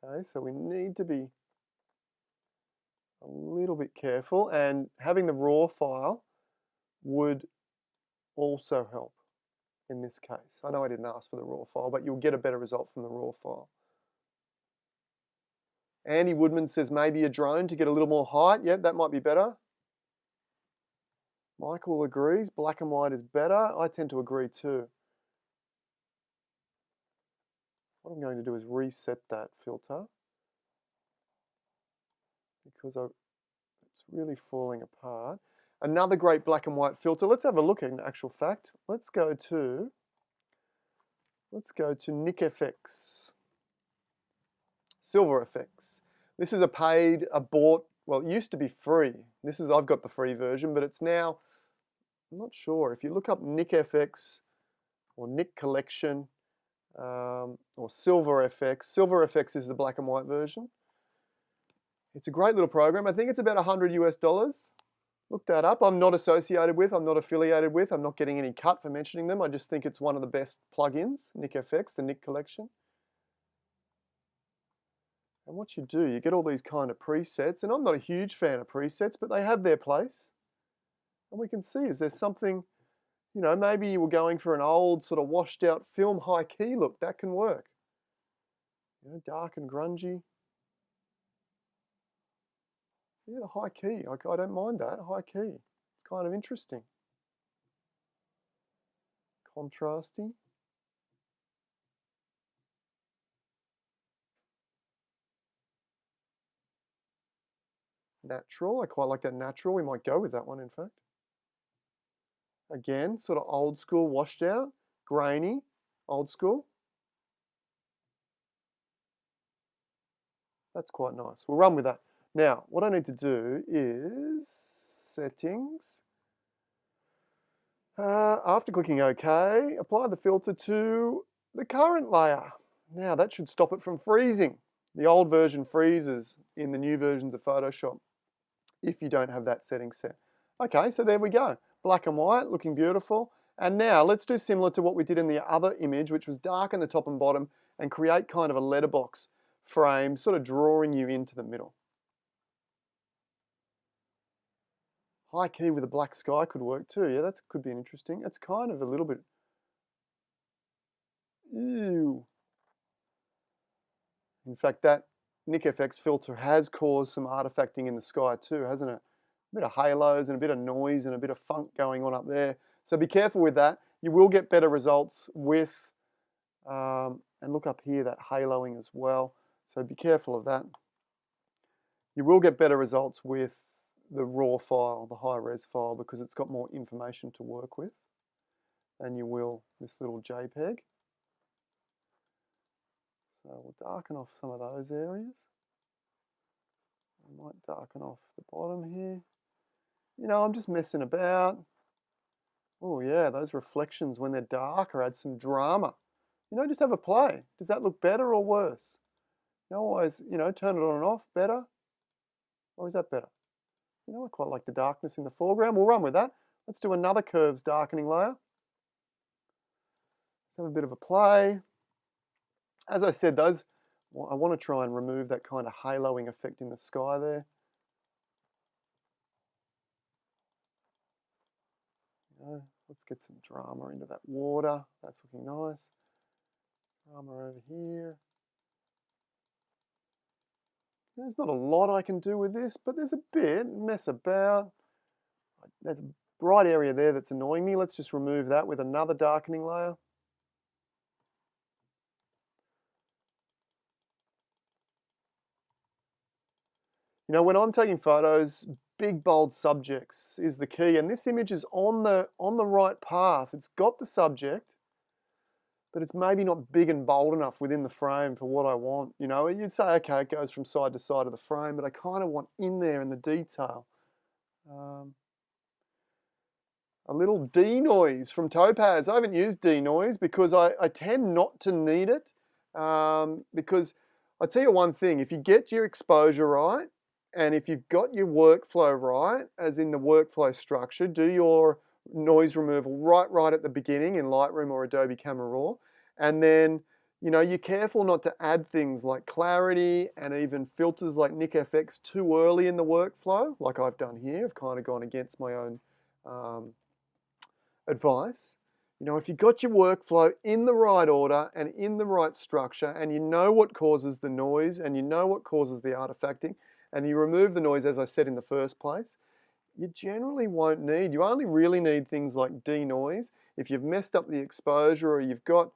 Speaker 1: Okay, so we need to be a little bit careful, and having the raw file would also help in this case. I know I didn't ask for the raw file, but you'll get a better result from the raw file. Andy Woodman says maybe a drone to get a little more height. Yep, that might be better. Michael agrees, black and white is better. I tend to agree too. What I'm going to do is reset that filter because it's really falling apart. Another great black and white filter. Let's have a look in actual fact. Let's go to 𝗃𝗵𝗗𝗃𝗃𝗃 𝗃𝗵𝗂𝗃. This is a bought, well, it used to be free. I've got the free version, but it's now, I'm not sure. If you look up 𝗃𝗵𝗗𝗃 or Nick Collection or 𝗃𝗵𝗂𝗃𝗃, 𝗃𝗵𝗂𝗃𝗃 is the black and white version. It's a great little program. I think it's about $100 US. Look that up. I'm not associated with, I'm not affiliated with, I'm not getting any cut for mentioning them. I just think it's one of the best plugins, 𝗃𝗵𝗃𝗃, the Nick Collection. And what you do, you get all these kind of presets, and I'm not a huge fan of presets, but they have their place. And we can see, is there something, you know, maybe you were going for an old sort of washed out film high key look, that can work. You know, dark and grungy. Yeah, the high key, I don't mind that, high key. It's kind of interesting. Contrasty. Natural, I quite like that natural. We might go with that one, in fact. Again, sort of old school washed out, grainy, old school. That's quite nice. We'll run with that. Now, what I need to do is settings. After clicking OK, apply the filter to the current layer. Now, that should stop it from freezing. The old version freezes in the new versions of Photoshop if you don't have that setting set. Okay, so there we go. Black and white, looking beautiful. And now let's do similar to what we did in the other image, which was darken the top and bottom and create kind of a letterbox frame, sort of drawing you into the middle. High key with a black sky could work too. Yeah, that could be interesting. It's kind of a little bit, ew. In fact, that 𝗃𝗵𝗃𝗃 filter has caused some artifacting in the sky too, hasn't it? A bit of halos and a bit of noise and a bit of funk going on up there. So be careful with that. You will get better results with, and look up here, that haloing as well. So be careful of that. You will get better results with the raw file, the high res file, because it's got more information to work with than you will this little JPEG. So we'll darken off some of those areas. I might darken off the bottom here. You know, I'm just messing about. Oh yeah, those reflections when they're darker add some drama. You know, just have a play. Does that look better or worse? You know, always, you know, turn it on and off, better? Or is that better? You know, I quite like the darkness in the foreground. We'll run with that. Let's do another curves darkening layer. Let's have a bit of a play. As I said, I want to try and remove that kind of haloing effect in the sky there. You know, let's get some drama into that water. That's looking nice. Drama over here. There's not a lot I can do with this, but there's a bit, mess about. There's a bright area there that's annoying me. Let's just remove that with another darkening layer. You know, when I'm taking photos, big bold subjects is the key, and this image is on the right path. It's got the subject, but it's maybe not big and bold enough within the frame for what I want. You know, you'd say, okay, it goes from side to side of the frame, but I kind of want in there in the detail. A little denoise from Topaz. I haven't used denoise because I tend not to need it because I tell you one thing, if you get your exposure right And if you've got your workflow right, as in the workflow structure, do your noise removal right at the beginning in Lightroom or Adobe Camera Raw. And then, you know, you're careful not to add things like clarity and even filters like NIC-FX too early in the workflow, like I've done here. I've kind of gone against my own advice. You know, if you've got your workflow in the right order and in the right structure, and you know what causes the noise and you know what causes the artifacting, and you remove the noise, as I said in the first place, you generally won't need, you only really need things like denoise if you've messed up the exposure, or you've got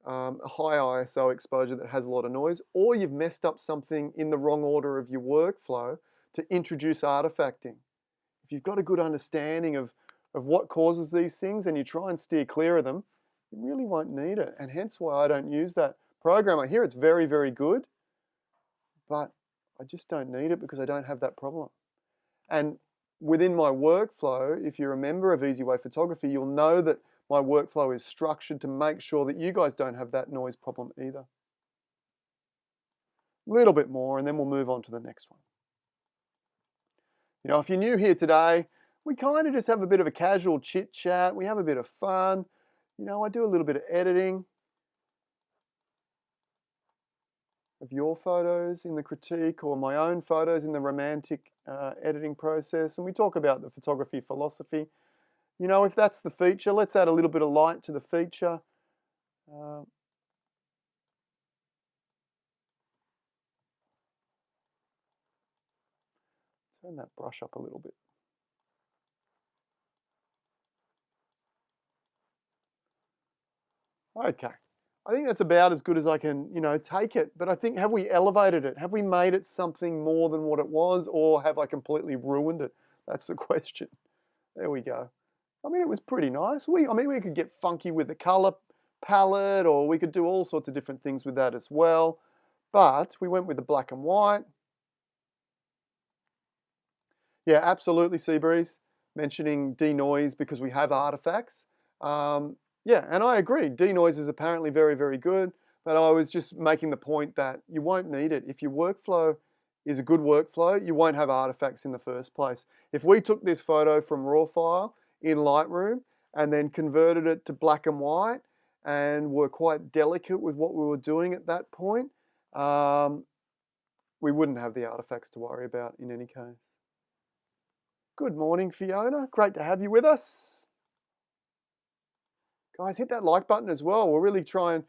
Speaker 1: a high ISO exposure that has a lot of noise, or you've messed up something in the wrong order of your workflow to introduce artifacting. If you've got a good understanding of what causes these things and you try and steer clear of them, you really won't need it. And hence why I don't use that program. I hear it's very, very good, but I just don't need it because I don't have that problem. And within my workflow, if you're a member of Easy Way Photography, you'll know that my workflow is structured to make sure that you guys don't have that noise problem either. A little bit more, and then we'll move on to the next one. You know, if you're new here today, we kind of just have a bit of a casual chit chat. We have a bit of fun. You know, I do a little bit of editing of your photos in the critique, or my own photos in the romantic editing process. And we talk about the photography philosophy. You know, if that's the feature, let's add a little bit of light to the feature. Turn that brush up a little bit. Okay, I think that's about as good as I can, you know, take it. But I think, have we elevated it? Have we made it something more than what it was, or have I completely ruined it? That's the question. There we go. I mean, it was pretty nice. I mean, we could get funky with the color palette, or we could do all sorts of different things with that as well. But we went with the black and white. Yeah, absolutely, Seabreeze, mentioning denoise because we have artifacts. Yeah, and I agree. Denoise is apparently very, very good, but I was just making the point that you won't need it. If your workflow is a good workflow, you won't have artifacts in the first place. If we took this photo from raw file in Lightroom and then converted it to black and white and were quite delicate with what we were doing at that point, we wouldn't have the artifacts to worry about in any case. Good morning, Fiona. Great to have you with us. Guys, hit that like button as well. We're really trying,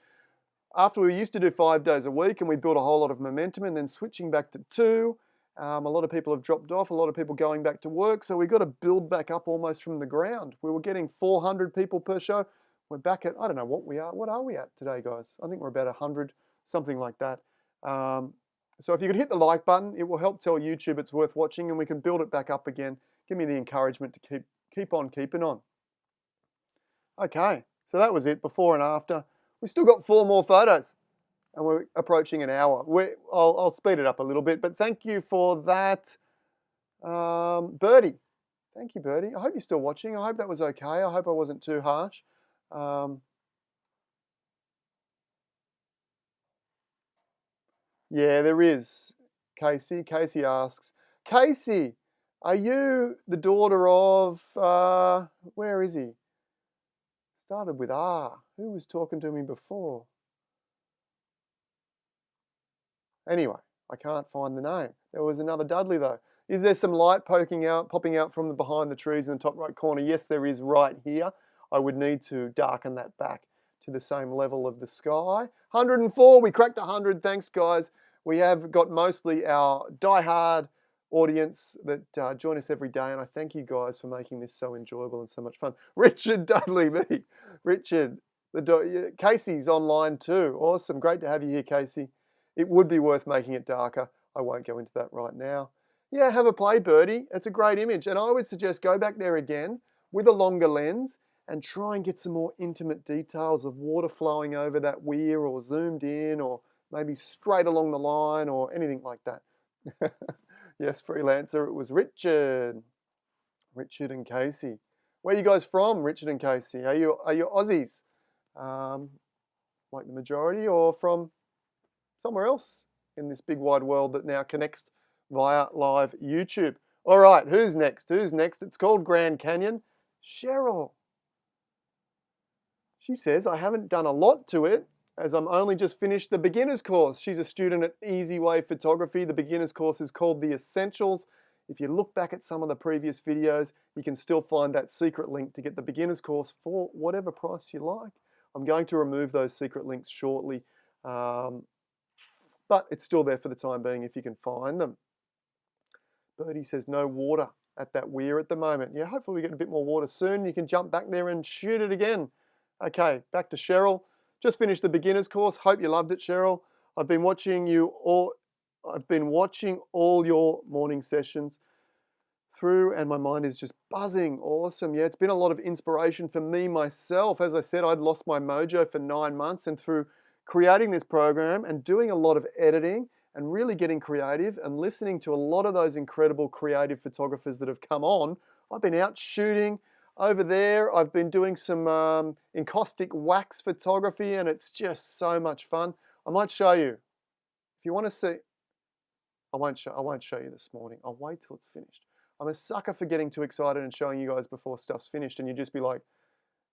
Speaker 1: after we used to do 5 days a week and we built a whole lot of momentum, and then switching back to 2, a lot of people have dropped off, a lot of people going back to work, so we've got to build back up almost from the ground. We were getting 400 people per show. We're back at, I don't know what we are. What are we at today, guys? I think we're about 100, something like that. So if you could hit the like button, it will help tell YouTube it's worth watching, and we can build it back up again. Give me the encouragement to keep on keeping on. Okay. So that was it, before and after. We still got 4 more photos, and we're approaching an hour. I'll speed it up a little bit, but thank you for that, Birdie. Thank you, Birdie. I hope you're still watching. I hope that was okay. I hope I wasn't too harsh. Yeah, there is. Casey. Casey asks, Casey, are you the daughter of, where is he? Started with R. Who was talking to me before? Anyway, I can't find the name. There was another Dudley though. Is there some light popping out from behind the trees in the top right corner? Yes, there is right here. I would need to darken that back to the same level of the sky. 104, we cracked 100. Thanks, guys. We have got mostly our die-hard audience that join us every day, and I thank you guys for making this so enjoyable and so much fun. Richard Dudley, me. Richard, Casey's online too. Awesome, great to have you here, Casey. It would be worth making it darker. I won't go into that right now. Yeah, have a play, Birdie. It's a great image, and I would suggest go back there again with a longer lens and try and get some more intimate details of water flowing over that weir, or zoomed in, or maybe straight along the line, or anything like that. Yes, freelancer, it was Richard. Richard and Casey. Where are you guys from, Richard and Casey? Are you Aussies, like the majority, or from somewhere else in this big wide world that now connects via live YouTube. All right, who's next? Who's next? It's called Grand Canyon. Cheryl. She says, I haven't done a lot to it as I'm only just finished the beginner's course. She's a student at Easy Way Photography. The beginner's course is called The Essentials. If you look back at some of the previous videos, you can still find that secret link to get the beginner's course for whatever price you like. I'm going to remove those secret links shortly, but it's still there for the time being if you can find them. Birdie says no water at that weir at the moment. Yeah, hopefully we get a bit more water soon. You can jump back there and shoot it again. Okay, back to Cheryl. Just finished the beginner's course. Hope you loved it, Cheryl. I've been watching all your morning sessions through and my mind is just buzzing. Awesome. Yeah, it's been a lot of inspiration for me myself. As I said, I'd lost my mojo for 9 months, and through creating this program and doing a lot of editing and really getting creative and listening to a lot of those incredible creative photographers that have come on, I've been out shooting. Over there, I've been doing some encaustic wax photography, and it's just so much fun. I might show you. If you want to see, I won't show you this morning. I'll wait till it's finished. I'm a sucker for getting too excited and showing you guys before stuff's finished, and you just be like,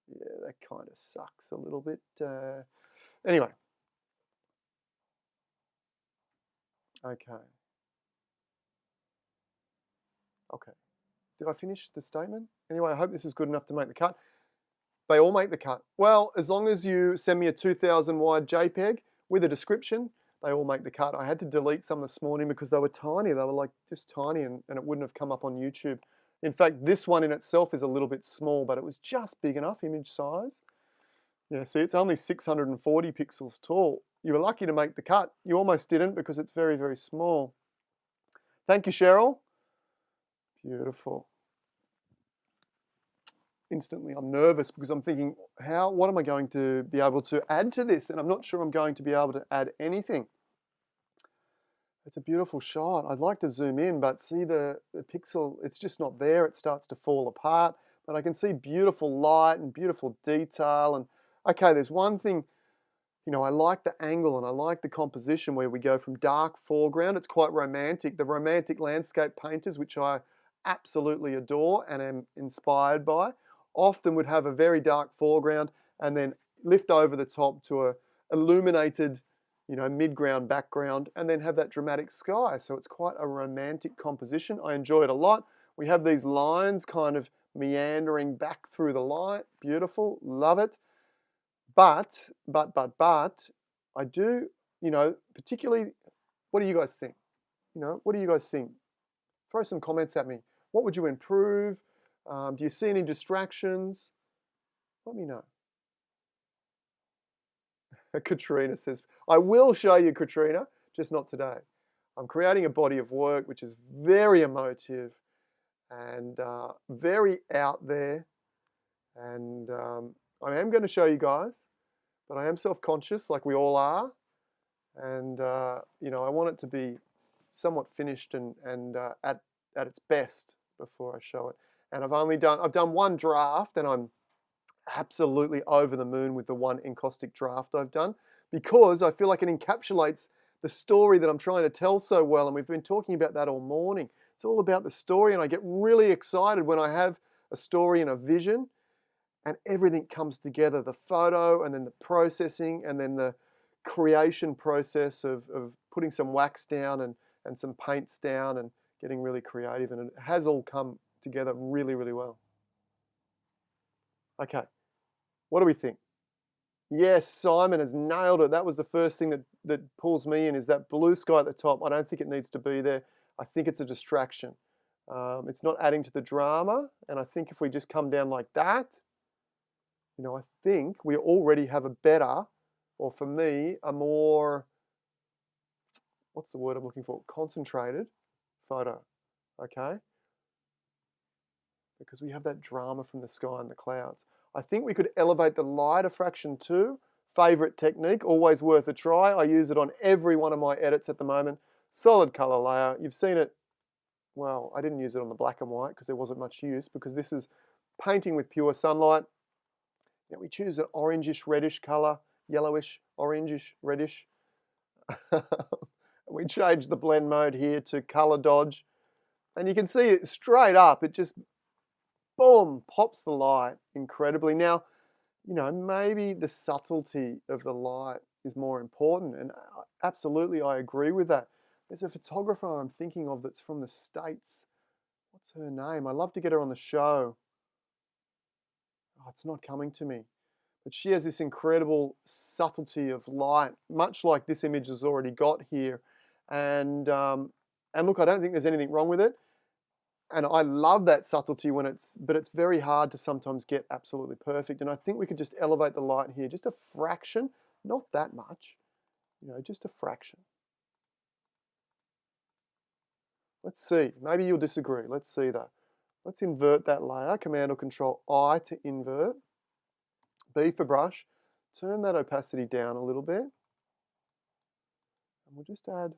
Speaker 1: yeah, that kind of sucks a little bit. Anyway. Okay. Okay. Did I finish the statement? Anyway, I hope this is good enough to make the cut. They all make the cut. Well, as long as you send me a 2000 wide JPEG with a description, they all make the cut. I had to delete some this morning because they were tiny. They were like just tiny and it wouldn't have come up on YouTube. In fact, this one in itself is a little bit small, but it was just big enough image size. Yeah, see, it's only 640 pixels tall. You were lucky to make the cut. You almost didn't because it's very, very small. Thank you, Cheryl. Beautiful. Instantly, I'm nervous because I'm thinking, what am I going to be able to add to this? And I'm not sure I'm going to be able to add anything. It's a beautiful shot. I'd like to zoom in, but see the pixel, it's just not there. It starts to fall apart, but I can see beautiful light and beautiful detail. And okay, there's one thing, you know, I like the angle and I like the composition where we go from dark foreground. It's quite romantic. The romantic landscape painters, which I absolutely adore and am inspired by, often would have a very dark foreground and then lift over the top to a illuminated, you know, mid-ground background and then have that dramatic sky. So it's quite a romantic composition. I enjoy it a lot. We have these lines kind of meandering back through the light. Beautiful, love it. But, I do, you know, particularly, what do you guys think? You know, what do you guys think? Throw some comments at me. What would you improve? Do you see any distractions? Let me know. Katrina says, I will show you, Katrina, just not today. I'm creating a body of work which is very emotive and very out there. And I am going to show you guys, but I am self-conscious like we all are. And, you know, I want it to be somewhat finished and at its best before I show it. And I've done one draft, and I'm absolutely over the moon with the one encaustic draft I've done because I feel like it encapsulates the story that I'm trying to tell so well. And we've been talking about that all morning. It's all about the story, and I get really excited when I have a story and a vision and everything comes together, the photo and then the processing and then the creation process of putting some wax down and some paints down and getting really creative, and it has all come together really, really well. Okay, what do we think? Yes, Simon has nailed it. That was the first thing that pulls me in, is that blue sky at the top. I don't think it needs to be there. I think it's a distraction. It's not adding to the drama, and I think if we just come down like that, you know, I think we already have a better, or for me, a more, what's the word I'm looking for? Concentrated photo, okay? Because we have that drama from the sky and the clouds. I think we could elevate the light a fraction too. Favorite technique, always worth a try. I use it on every one of my edits at the moment. Solid color layer. You've seen it. Well, I didn't use it on the black and white because there wasn't much use, because this is painting with pure sunlight. Now we choose an orangish reddish color, yellowish, orangish, reddish. We change the blend mode here to color dodge, and you can see it straight up. It just, boom, pops the light incredibly. Now, maybe the subtlety of the light is more important, and absolutely I agree with that. There's a photographer I'm thinking of that's from the States. What's her name? I'd love to get her on the show. Oh, it's not coming to me. But she has this incredible subtlety of light, much like this image has already got here. And look, I don't think there's anything wrong with it. And I love that subtlety but it's very hard to sometimes get absolutely perfect. And I think we could just elevate the light here, just a fraction, not that much, just a fraction. Let's see, maybe you'll disagree. Let's see that. Let's invert that layer, Command or Control I to invert. B for brush, turn that opacity down a little bit. And we'll just add,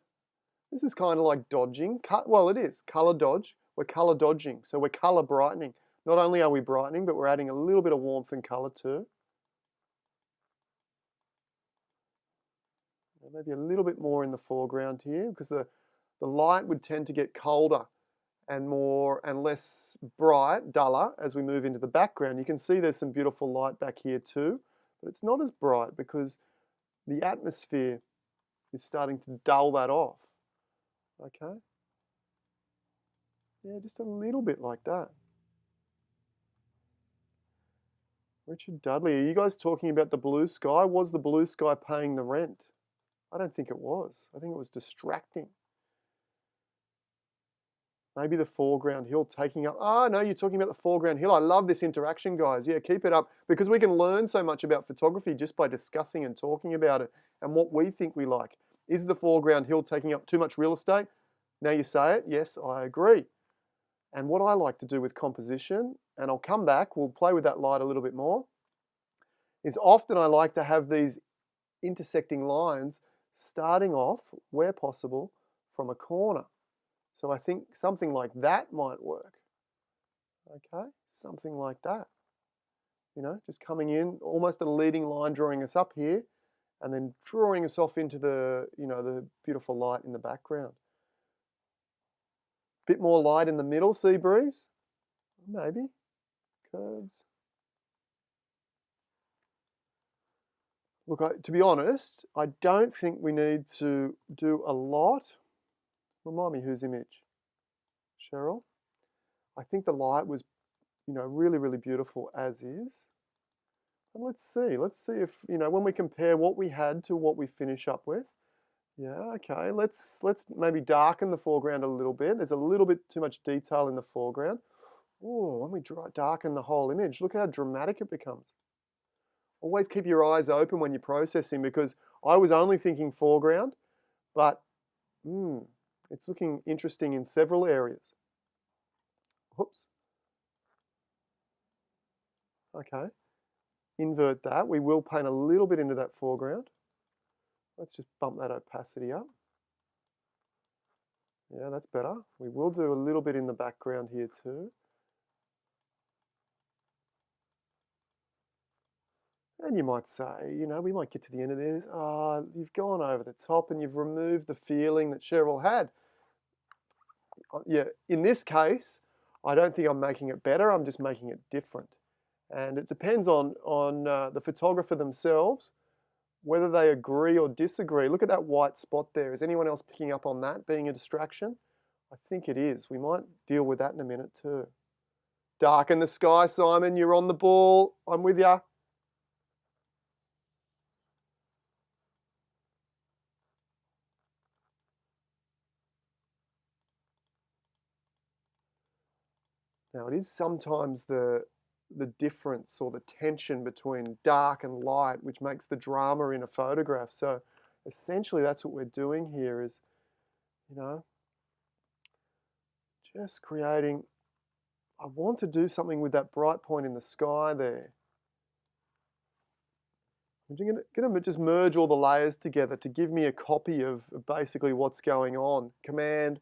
Speaker 1: this is kind of like dodging. Well, it is, color dodge. We're color dodging, so we're color brightening. Not only are we brightening, but we're adding a little bit of warmth and color too. And maybe a little bit more in the foreground here, because the light would tend to get colder and less bright, duller, as we move into the background. You can see there's some beautiful light back here too, but it's not as bright because the atmosphere is starting to dull that off. Okay? Yeah, just a little bit like that. Richard Dudley, are you guys talking about the blue sky? Was the blue sky paying the rent? I don't think it was. I think it was distracting. Maybe the foreground hill taking up. Oh, no, you're talking about the foreground hill. I love this interaction, guys. Yeah, keep it up, because we can learn so much about photography just by discussing and talking about it and what we think we like. Is the foreground hill taking up too much real estate? Now you say it. Yes, I agree. And what I like to do with composition, and I'll come back, we'll play with that light a little bit more, is often I like to have these intersecting lines starting off, where possible, from a corner. So I think something like that might work. Okay, something like that. Just coming in, almost a leading line, drawing us up here, and then drawing us off into the, the beautiful light in the background. Bit more light in the middle, sea breeze, maybe, curves. Look, to be honest, I don't think we need to do a lot. Remind me whose image? Cheryl? I think the light was, really, really beautiful as is. And let's see if, when we compare what we had to what we finish up with. Yeah, okay, let's maybe darken the foreground a little bit. There's a little bit too much detail in the foreground. Oh, when we darken the whole image, look how dramatic it becomes. Always keep your eyes open when you're processing, because I was only thinking foreground, but it's looking interesting in several areas. Whoops. Okay. Invert that. We will paint a little bit into that foreground. Let's just bump that opacity up. Yeah, that's better. We will do a little bit in the background here too. And you might say, we might get to the end of this. You've gone over the top and you've removed the feeling that Cheryl had. Yeah, in this case, I don't think I'm making it better. I'm just making it different. And it depends on the photographer themselves, whether they agree or disagree. Look at that white spot there. Is anyone else picking up on that being a distraction? I think it is. We might deal with that in a minute too. Darken the sky, Simon. You're on the ball. I'm with ya. Now, it is sometimes the difference or the tension between dark and light which makes the drama in a photograph. So essentially that's what we're doing here is, just creating, I want to do something with that bright point in the sky there. I'm going to just merge all the layers together to give me a copy of basically what's going on. Command,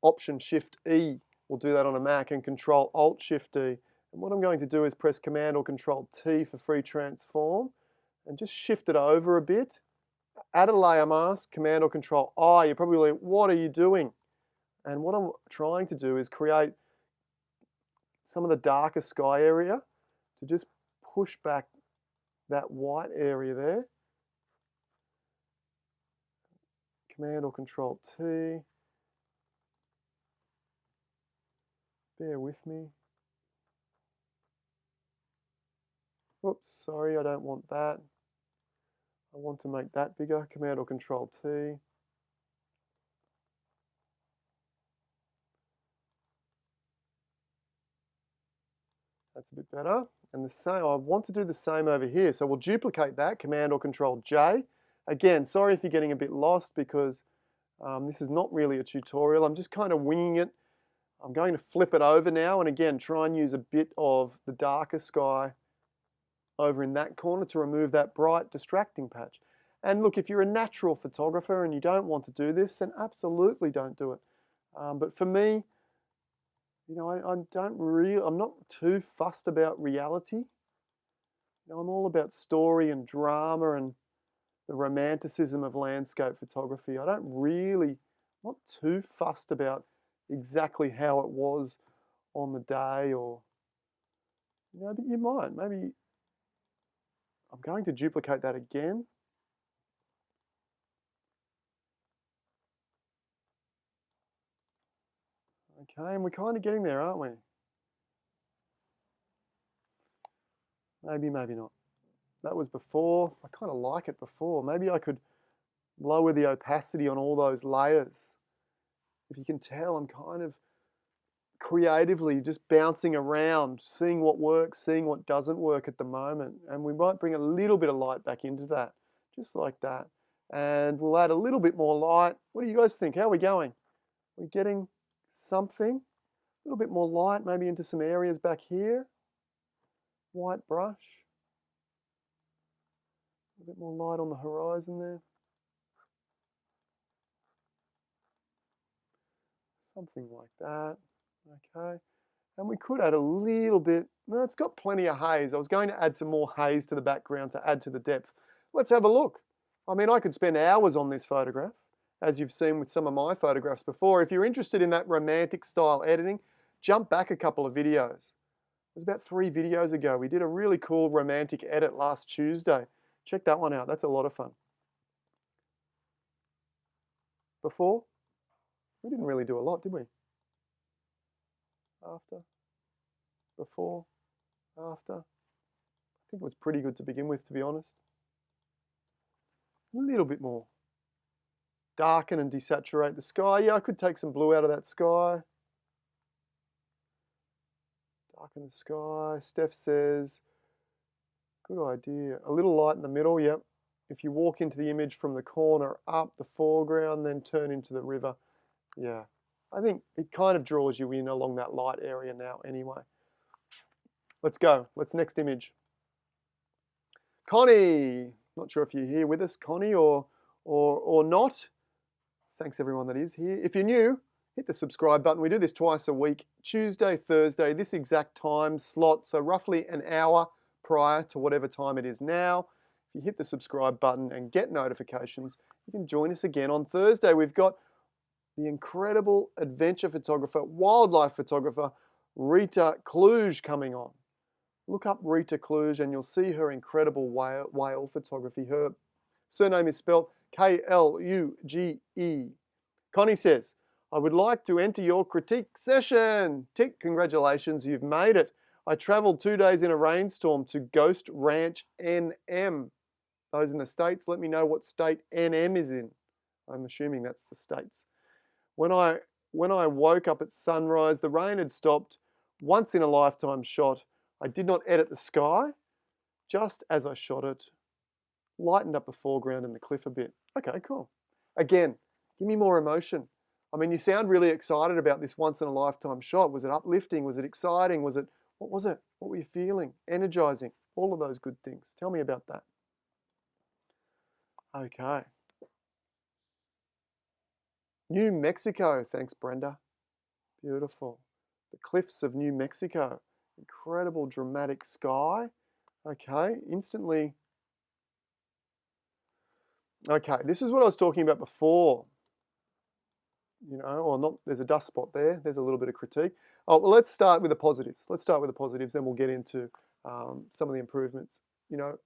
Speaker 1: Option, Shift, E. We'll do that on a Mac, and Control, Alt, Shift, E. And what I'm going to do is press Command or Control T for free transform and just shift it over a bit. Add a layer mask, Command or Control I. You're probably like, what are you doing? And what I'm trying to do is create some of the darker sky area to just push back that white area there. Command or Control T. Bear with me. Oops, sorry, I don't want that. I want to make that bigger. Command or Control T. That's a bit better. And the same, I want to do the same over here. So we'll duplicate that, Command or Control J. Again, sorry if you're getting a bit lost because this is not really a tutorial. I'm just kind of winging it. I'm going to flip it over now and again try and use a bit of the darker sky over in that corner to remove that bright distracting patch. And look, if you're a natural photographer and you don't want to do this, then absolutely don't do it. But for me, you know, I'm not too fussed about reality. You know, I'm all about story and drama and the romanticism of landscape photography. Not too fussed about exactly how it was on the day, or, you know, but you might. Maybe I'm going to duplicate that again. Okay, and we're kind of getting there, aren't we? Maybe, maybe not. That was before. I kind of like it before. Maybe I could lower the opacity on all those layers. If you can tell, I'm kind of creatively just bouncing around, seeing what works, seeing what doesn't work at the moment. And we might bring a little bit of light back into that, just like that. And we'll add a little bit more light. What do you guys think? How are we going? We're getting something, a little bit more light, maybe into some areas back here. White brush. A bit more light on the horizon there. Something like that. Okay. And we could add a little bit. No, it's got plenty of haze. I was going to add some more haze to the background to add to the depth. Let's have a look. I mean, I could spend hours on this photograph, as you've seen with some of my photographs before. If you're interested in that romantic style editing, jump back a couple of videos. It was about 3 videos ago. We did a really cool romantic edit last Tuesday. Check that one out. That's a lot of fun. Before, we didn't really do a lot, did we? After, before, after. I think it was pretty good to begin with, to be honest. A little bit more. Darken and desaturate the sky. Yeah, I could take some blue out of that sky. Darken the sky. Steph says, good idea. A little light in the middle, yep. If you walk into the image from the corner up the foreground, then turn into the river. Yeah, I think it kind of draws you in along that light area now anyway. Let's go. Let's next image. Connie. Not sure if you're here with us, Connie, or not. Thanks everyone that is here. If you're new, hit the subscribe button. We do this twice a week, Tuesday, Thursday, this exact time slot, so roughly an hour prior to whatever time it is now. If you hit the subscribe button and get notifications, you can join us again on Thursday. We've got the incredible adventure photographer, wildlife photographer, 𝗏𝗏𝗃 coming on. Look up 𝗏𝗏𝗃 and you'll see her incredible whale photography. Her surname is spelled K-L-U-G-E. Connie says, I would like to enter your critique session. Tick, congratulations, you've made it. I traveled 2 days in a rainstorm to Ghost Ranch NM. Those in the States, let me know what state NM is in. I'm assuming that's the States. When I woke up at sunrise, the rain had stopped. Once in a lifetime shot. I did not edit the sky. Just as I shot it, lightened up the foreground and the cliff a bit. Okay, cool. Again, give me more emotion. I mean, you sound really excited about this once in a lifetime shot. Was it uplifting? Was it exciting? What was it? What were you feeling? Energizing? All of those good things. Tell me about that. Okay. New Mexico. Thanks, Brenda. Beautiful. The cliffs of New Mexico. Incredible dramatic sky. Okay, instantly Okay, this is what I was talking about before. You know, or not, there's a dust spot there. There's a little bit of critique. Oh, well, let's start with the positives. Let's start with the positives, then we'll get into some of the improvements. You know,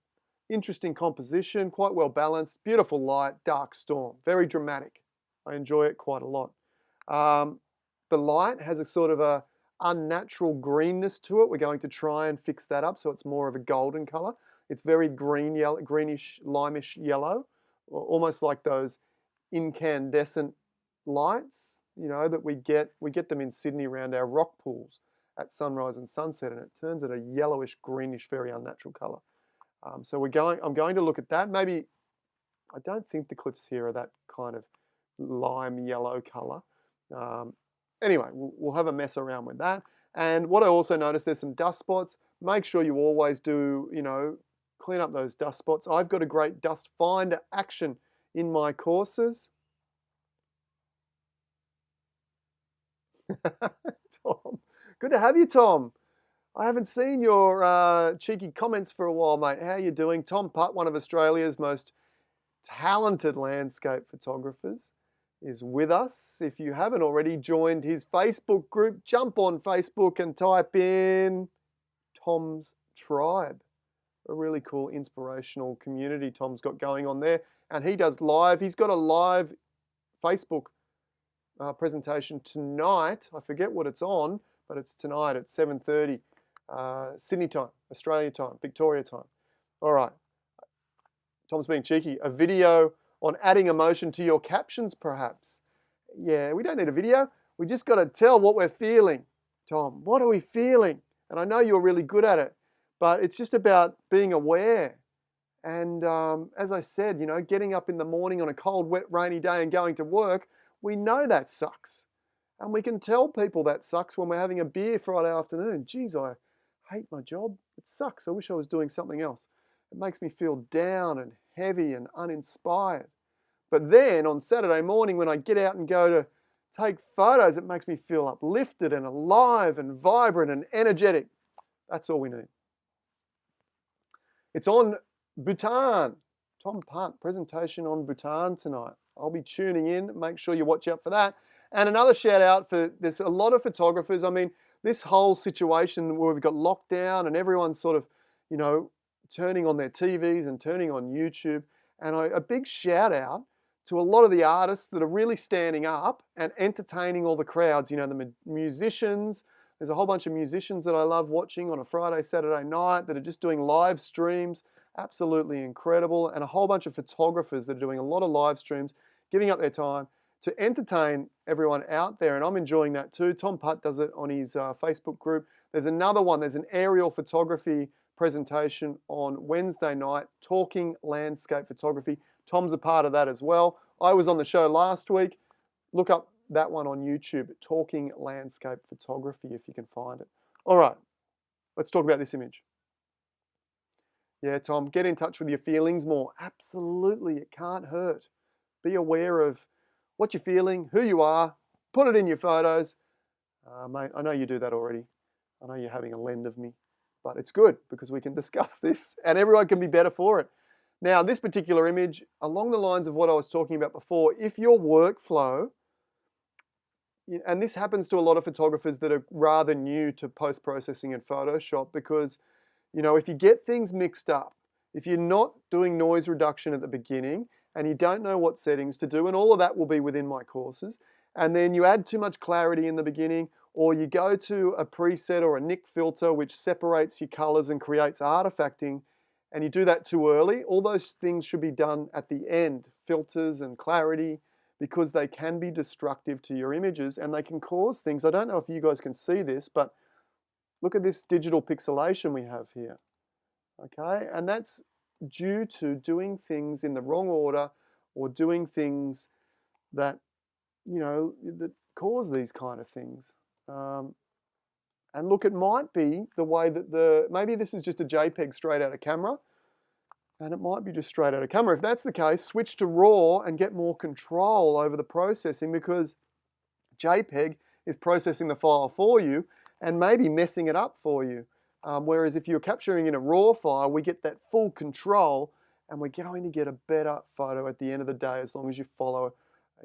Speaker 1: interesting composition, quite well balanced, beautiful light, dark storm, very dramatic. I enjoy it quite a lot. The light has a sort of a unnatural greenness to it. We're going to try and fix that up so it's more of a golden color. It's very green, yellow, greenish, limeish yellow, almost like those incandescent lights, you know, that we get them in Sydney around our rock pools at sunrise and sunset, and it turns at a yellowish, greenish, very unnatural color. So I'm going to look at that. Maybe, I don't think the clips here are that kind of lime yellow color. Anyway, we'll have a mess around with that. And what I also noticed, there's some dust spots. Make sure you always do, you know, clean up those dust spots. I've got a great dust finder action in my courses. Tom, good to have you, Tom. I haven't seen your cheeky comments for a while, mate. How are you doing? Tom Putt, one of Australia's most talented landscape photographers, is with us. If you haven't already joined his Facebook group, jump on Facebook and type in Tom's Tribe. A really cool, inspirational community Tom's got going on there. And he does live. He's got a live Facebook presentation tonight. I forget what it's on, but it's tonight at 7:30 Sydney time, Australia time, Victoria time. All right. Tom's being cheeky. A video on adding emotion to your captions, perhaps. Yeah, we don't need a video. We just got to tell what we're feeling. Tom, what are we feeling? And I know you're really good at it, but it's just about being aware. And as I said, you know, getting up in the morning on a cold, wet, rainy day and going to work, we know that sucks. And we can tell people that sucks when we're having a beer Friday afternoon. Geez, I hate my job. It sucks. I wish I was doing something else. It makes me feel down and heavy and uninspired. But then on Saturday morning when I get out and go to take photos, it makes me feel uplifted and alive and vibrant and energetic. That's all we need. It's on Bhutan. Tom Putt, presentation on Bhutan tonight. I'll be tuning in. Make sure you watch out for that. And another shout out for, there's a lot of photographers. I mean, this whole situation where we've got lockdown and everyone's sort of, you know, turning on their TVs and turning on YouTube. And a big shout out to a lot of the artists that are really standing up and entertaining all the crowds. You know, the musicians. There's a whole bunch of musicians that I love watching on a Friday, Saturday night that are just doing live streams. Absolutely incredible. And a whole bunch of photographers that are doing a lot of live streams, giving up their time to entertain everyone out there. And I'm enjoying that too. Tom Putt does it on his Facebook group. There's another one. There's an aerial photography presentation on Wednesday night, Talking Landscape Photography. Tom's a part of that as well. I was on the show last week. Look up that one on YouTube, Talking Landscape Photography, if you can find it. All right, let's talk about this image. Yeah, Tom, get in touch with your feelings more. Absolutely, it can't hurt. Be aware of what you're feeling, who you are, put it in your photos. Mate, I know you do that already. I know you're having a lend of me, but it's good because we can discuss this and everyone can be better for it. Now, this particular image, along the lines of what I was talking about before, if your workflow, and this happens to a lot of photographers that are rather new to post-processing in Photoshop, because, you know, if you get things mixed up, if you're not doing noise reduction at the beginning and you don't know what settings to do, and all of that will be within my courses, and then you add too much clarity in the beginning, or you go to a preset or a nick filter which separates your colors and creates artifacting, and you do that too early, all those things should be done at the end, filters and clarity, because they can be destructive to your images and they can cause things. I don't know if you guys can see this, but look at this digital pixelation we have here, okay? And that's due to doing things in the wrong order or doing things that, you know, that cause these kind of things. And look, it might be the way that maybe this is just a JPEG straight out of camera, and it might be just straight out of camera. If that's the case, switch to RAW and get more control over the processing, because JPEG is processing the file for you and maybe messing it up for you. Whereas if you're capturing in a RAW file, we get that full control and we're going to get a better photo at the end of the day as long as you follow,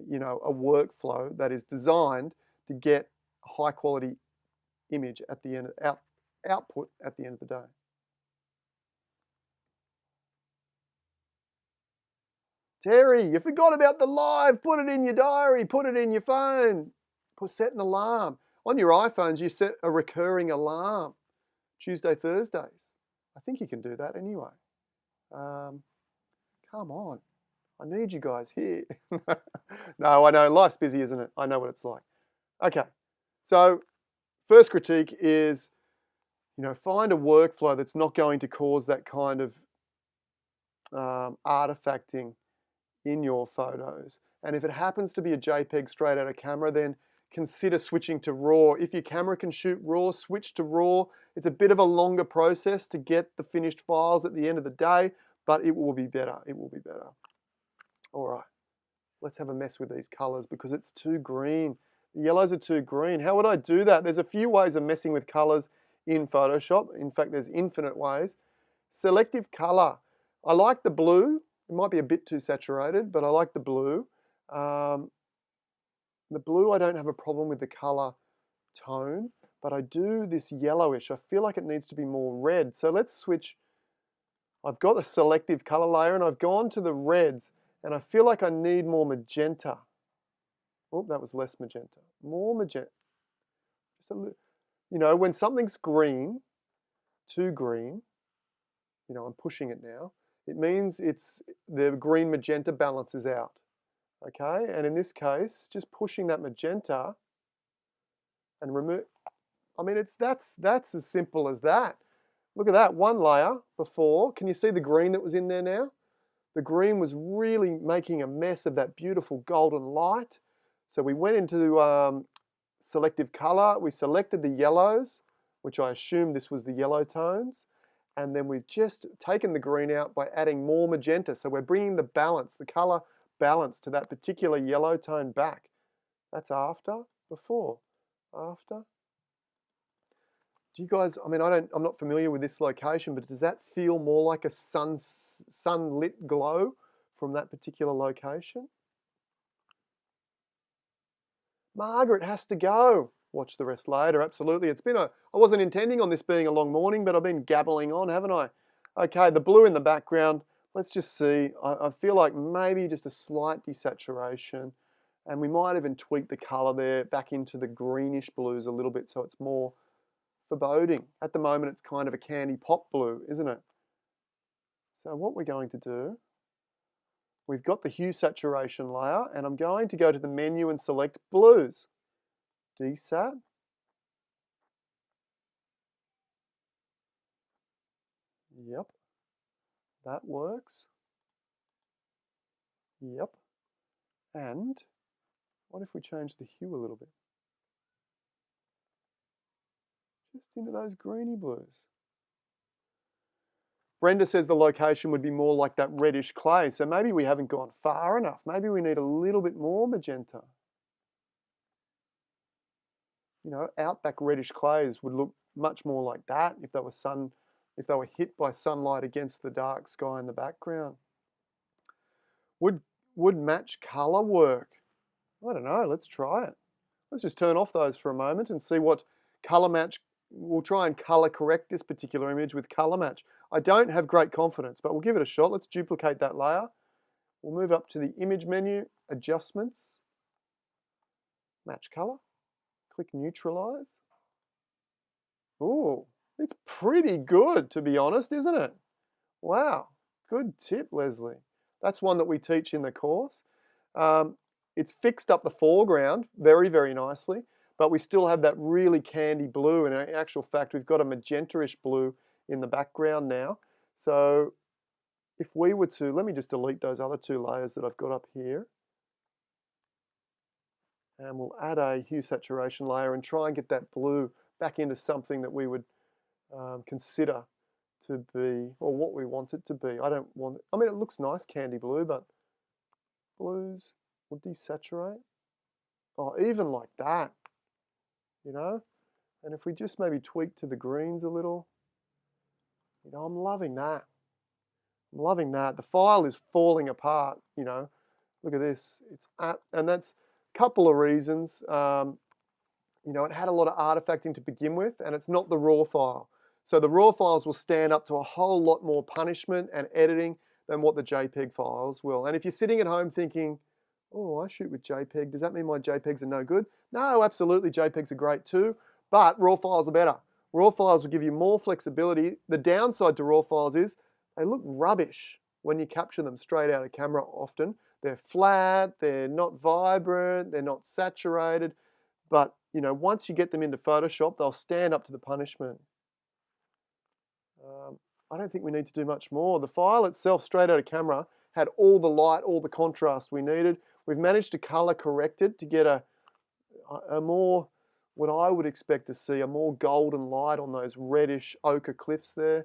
Speaker 1: you know, a workflow that is designed to get a high quality image at the end, output at the end of the day. Terry, you forgot about the live. Put it in your diary. Put it in your phone. Set an alarm. On your iPhones, you set a recurring alarm. Tuesday, Thursdays. I think you can do that anyway. Come on. I need you guys here. No, I know. Life's busy, isn't it? I know what it's like. Okay. So, first critique is, you know, find a workflow that's not going to cause that kind of artifacting in your photos. And if it happens to be a JPEG straight out of camera, then consider switching to RAW. If your camera can shoot RAW, switch to RAW. It's a bit of a longer process to get the finished files at the end of the day, but it will be better. It will be better. All right, let's have a mess with these colors because it's too green. The yellows are too green. How would I do that? There's a few ways of messing with colors in Photoshop. In fact, there's infinite ways. Selective color. I like the blue. It might be a bit too saturated, but I like the blue. The blue, I don't have a problem with the color tone, but I do this yellowish. I feel like it needs to be more red. So let's switch. I've got a selective color layer and I've gone to the reds and I feel like I need more magenta. Oh, that was less magenta. More magenta. Just a little. You know, when something's green, too green, you know, I'm pushing it now. It means the green magenta balance is out. Okay, and in this case, just pushing that magenta and remove. I mean, that's as simple as that. Look at that, one layer before. Can you see the green that was in there now? The green was really making a mess of that beautiful golden light. So we went into selective color. We selected the yellows, which I assumed this was the yellow tones. And then we've just taken the green out by adding more magenta. So we're bringing the balance, the color balance to that particular yellow tone back. That's after, before, after. Do you guys, I mean, I'm not familiar with this location, but does that feel more like a sunlit glow from that particular location? Margaret has to go. Watch the rest later, absolutely. I wasn't intending on this being a long morning, but I've been gabbling on, haven't I? Okay, the blue in the background, let's just see. I feel like maybe just a slight desaturation, and we might even tweak the color there back into the greenish blues a little bit so it's more foreboding. At the moment, it's kind of a candy pop blue, isn't it? So what we're going to do, we've got the hue saturation layer, and I'm going to go to the menu and select blues. Desat. Yep. That works. Yep. And what if we change the hue a little bit? Just into those greeny blues. Brenda says the location would be more like that reddish clay, so maybe we haven't gone far enough. Maybe we need a little bit more magenta. You know, outback reddish clays would look much more like that if they were hit by sunlight against the dark sky in the background. Would match color work? I don't know, let's try it. Let's just turn off those for a moment and see what color match. We'll try and color correct this particular image with color match. I don't have great confidence, but we'll give it a shot. Let's duplicate that layer. We'll move up to the image menu, adjustments, match color, click neutralize. Ooh, it's pretty good, to be honest, isn't it? Wow, good tip, Leslie. That's one that we teach in the course. It's fixed up the foreground very, very nicely, but we still have that really candy blue. And in actual fact, we've got a magenta-ish blue in the background now. So if we were to, let me just delete those other two layers that I've got up here. And we'll add a hue saturation layer and try and get that blue back into something that we would consider to be, or what we want it to be. I mean, it looks nice, candy blue, but blues will desaturate. Oh, even like that, you know? And if we just maybe tweak to the greens a little, you know, I'm loving that. I'm loving that. The file is falling apart, you know. Look at this. And that's a couple of reasons. You know, it had a lot of artifacting to begin with, and it's not the raw file. So the raw files will stand up to a whole lot more punishment and editing than what the JPEG files will. And if you're sitting at home thinking, oh, I shoot with JPEG, does that mean my JPEGs are no good? No, absolutely, JPEGs are great too, but raw files are better. Raw files will give you more flexibility. The downside to raw files is they look rubbish when you capture them straight out of camera often. They're flat, they're not vibrant, they're not saturated, but you know, once you get them into Photoshop, they'll stand up to the punishment. I don't think we need to do much more. The file itself, straight out of camera, had all the light, all the contrast we needed. We've managed to color correct it to get a more, what I would expect to see, a more golden light on those reddish ochre cliffs there.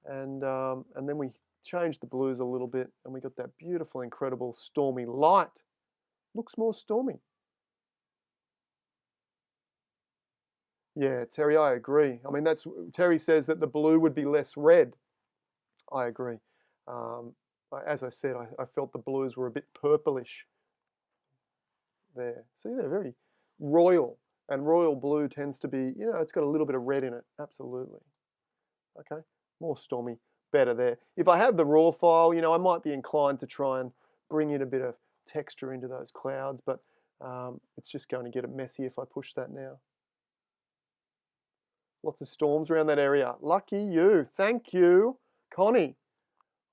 Speaker 1: And then we changed the blues a little bit, and we got that beautiful, incredible stormy light. Looks more stormy. Yeah, Terry, I agree. I mean, Terry says that the blue would be less red. I agree. As I said, I felt the blues were a bit purplish there. See, they're very royal, and royal blue tends to be, you know, it's got a little bit of red in it. Absolutely. Okay, more stormy, better there. If I have the raw file, you know, I might be inclined to try and bring in a bit of texture into those clouds, but it's just going to get messy if I push that now. Lots of storms around that area. Lucky you. Thank you, Connie.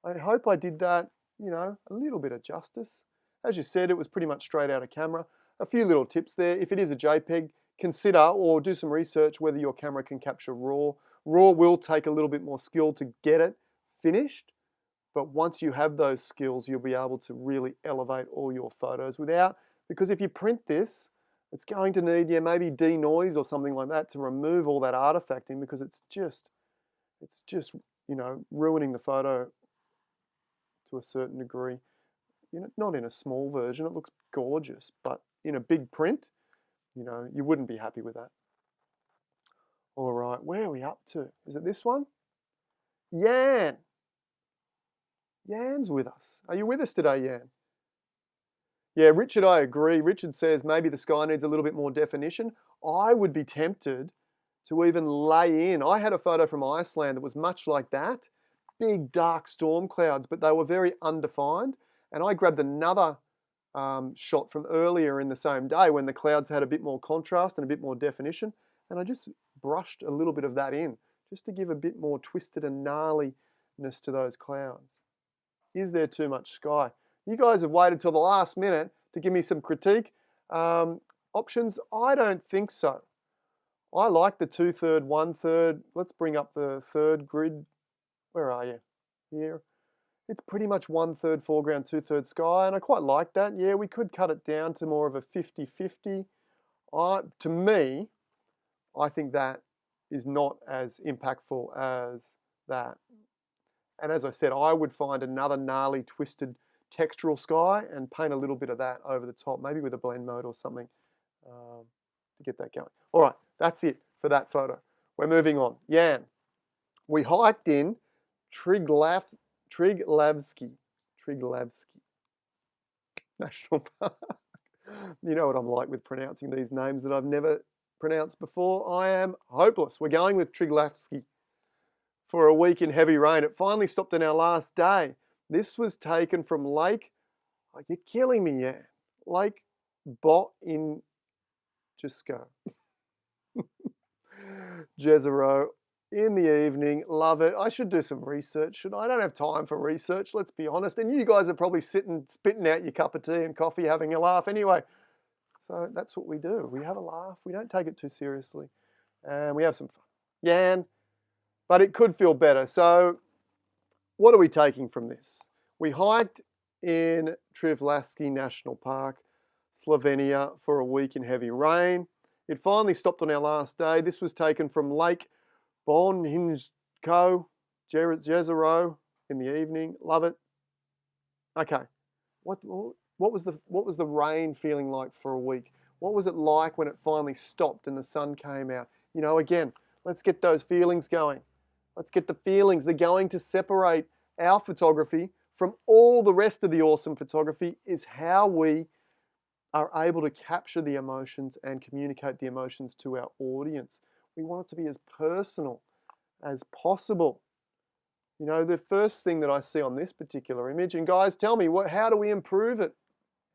Speaker 1: I hope I did that, you know, a little bit of justice. As you said, it was pretty much straight out of camera. A few little tips there. If it is a JPEG, consider or do some research whether your camera can capture RAW. RAW will take a little bit more skill to get it finished, but once you have those skills, you'll be able to really elevate all your photos because if you print this, it's going to need, yeah, maybe denoise or something like that to remove all that artifacting because it's just, you know, ruining the photo to a certain degree. You know, not in a small version, it looks gorgeous, but in a big print, you know, you wouldn't be happy with that. All right, where are we up to? Is it this one? Yan. Yan's with us. Are you with us today, Yan? Yeah, Richard, I agree. Richard says maybe the sky needs a little bit more definition. I would be tempted to even lay in. I had a photo from Iceland that was much like that. Big dark storm clouds, but they were very undefined. And I grabbed another shot from earlier in the same day when the clouds had a bit more contrast and a bit more definition. And I just brushed a little bit of that in, just to give a bit more twisted and gnarliness to those clouds. Is there too much sky? You guys have waited till the last minute to give me some critique. Options, I don't think so. I like the 2/3, 1/3. Let's bring up the third grid. Where are you? Here. It's pretty much 1/3 foreground, 2/3 sky, and I quite like that. Yeah, we could cut it down to more of a 50-50. To me, I think that is not as impactful as that. And as I said, I would find another gnarly, twisted textural sky and paint a little bit of that over the top, maybe with a blend mode or something to get that going. All right, that's it for that photo. We're moving on. Yan, we hiked in 𝗃𝗏𝗃𝗏𝗃 National Park. You know what I'm like with pronouncing these names that I've never pronounced before. I am hopeless. We're going with 𝗃𝗏𝗃𝗏 for a week in heavy rain. It finally stopped on our last day. This was taken from Lake, oh, you're killing me, yeah. 𝗃𝗵𝗂𝗁𝗃 𝗀𝗃𝗏 in the evening. Love it. I should do some research, shouldn't I? I don't have time for research, let's be honest. And you guys are probably sitting, spitting out your cup of tea and coffee, having a laugh anyway. So that's what we do. We have a laugh. We don't take it too seriously. And we have some fun. Yan, but it could feel better. So what are we taking from this? We hiked in 𝗃𝗏𝗃𝗏 National Park, Slovenia, for a week in heavy rain. It finally stopped on our last day. This was taken from Lake 𝗏𝗃𝗏 𝗀𝗃𝗏𝗃 in the evening. Love it. Okay, what was the rain feeling like for a week? What was it like when it finally stopped and the sun came out? You know, again, let's get those feelings going. Let's get the feelings. They're going to separate our photography from all the rest of the awesome photography is how we are able to capture the emotions and communicate the emotions to our audience. We want it to be as personal as possible. You know, the first thing that I see on this particular image, and guys, tell me, how do we improve it?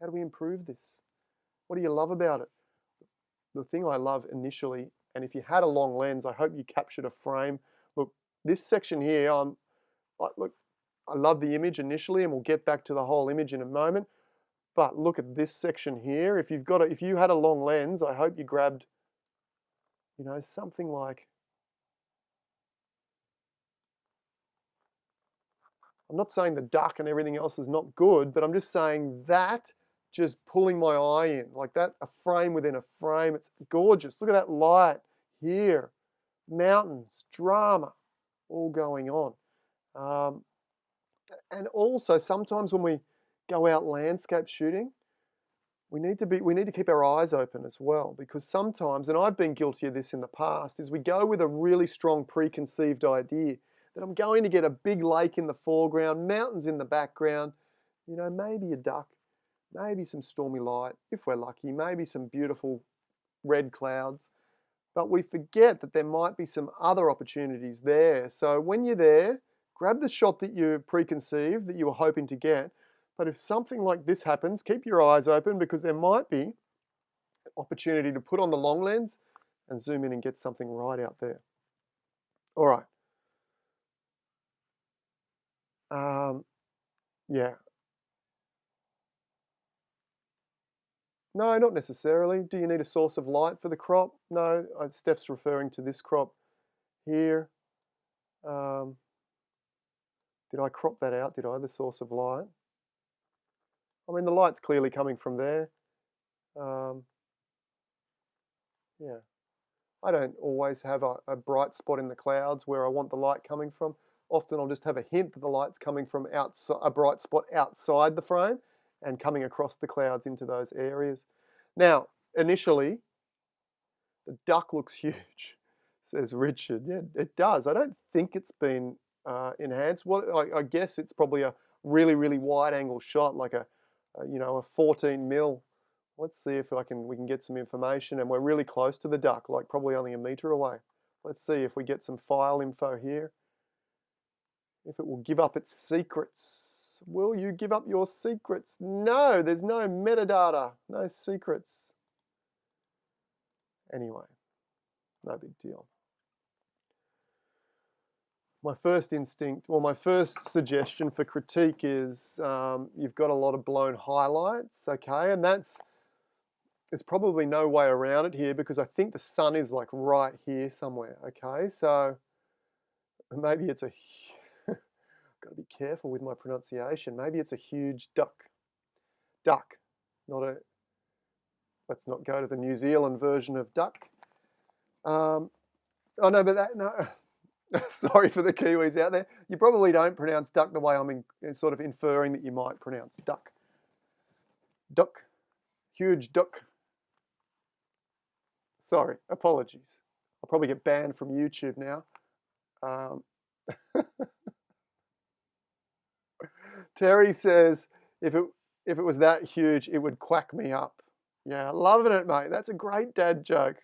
Speaker 1: How do we improve this? What do you love about it? The thing I love initially, and if you had a long lens, I hope you captured a frame. Look, this section here, look, I love the image initially, and we'll get back to the whole image in a moment. But look at this section here. If you had a long lens, I hope you grabbed, you know, something like, I'm not saying the duck and everything else is not good, but I'm just saying that just pulling my eye in, like that, a frame within a frame. It's gorgeous. Look at that light here. Mountains, drama, all going on. And also sometimes when we go out landscape shooting, we need to keep our eyes open as well, because sometimes, and I've been guilty of this in the past, is we go with a really strong preconceived idea that I'm going to get a big lake in the foreground, mountains in the background, you know, maybe a duck, maybe some stormy light, if we're lucky, maybe some beautiful red clouds. But we forget that there might be some other opportunities there. So when you're there, grab the shot that you preconceived, that you were hoping to get. But if something like this happens, keep your eyes open, because there might be an opportunity to put on the long lens and zoom in and get something right out there. All right. Yeah. No, not necessarily. Do you need a source of light for the crop? No, Steph's referring to this crop here. Did I crop that out? Did I, the source of light? I mean, the light's clearly coming from there. Yeah. I don't always have a bright spot in the clouds where I want the light coming from. Often I'll just have a hint that the light's coming from outside, a bright spot outside the frame and coming across the clouds into those areas. Now, initially, the duck looks huge, says Richard. Yeah, it does. I don't think it's been enhanced. I guess it's probably a really, really wide angle shot, like a 14mm. Let's see if we can get some information, and we're really close to the duck, like probably only a meter away. Let's see if we get some file info here. If it will give up its secrets. Will you give up your secrets? No, there's no metadata, no secrets. Anyway, no big deal. My first instinct, or my first suggestion for critique is you've got a lot of blown highlights, okay, and there's probably no way around it here, because I think the sun is like right here somewhere, okay? So maybe it's a, got to be careful with my pronunciation. Maybe it's a huge duck. Duck, not a, let's not go to the New Zealand version of duck. Oh no, but that, no, sorry for the Kiwis out there. You probably don't pronounce duck the way I'm sort of inferring that you might pronounce duck. Duck, huge duck. Sorry, apologies. I'll probably get banned from YouTube now. Terry says, if it was that huge, it would quack me up. Yeah, loving it, mate. That's a great dad joke.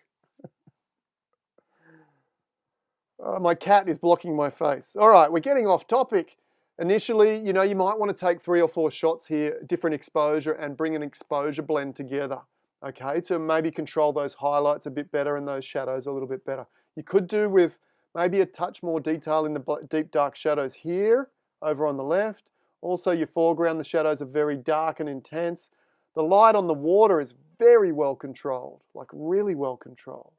Speaker 1: My cat is blocking my face. All right, we're getting off topic. Initially, you know, you might want to take 3 or 4 shots here, different exposure, and bring an exposure blend together, okay, to maybe control those highlights a bit better and those shadows a little bit better. You could do with maybe a touch more detail in the deep dark shadows here, over on the left. Also, your foreground, the shadows are very dark and intense. The light on the water is very well controlled, like really well controlled.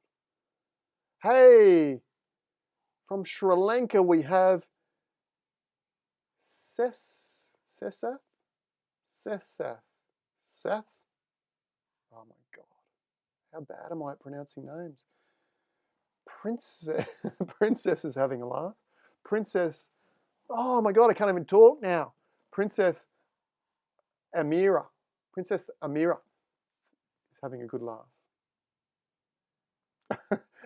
Speaker 1: Hey, from Sri Lanka we have Seth. Oh my God, how bad am I at pronouncing names? Princess is having a laugh. Princess, oh my God, I can't even talk now. Princess Amira is having a good laugh.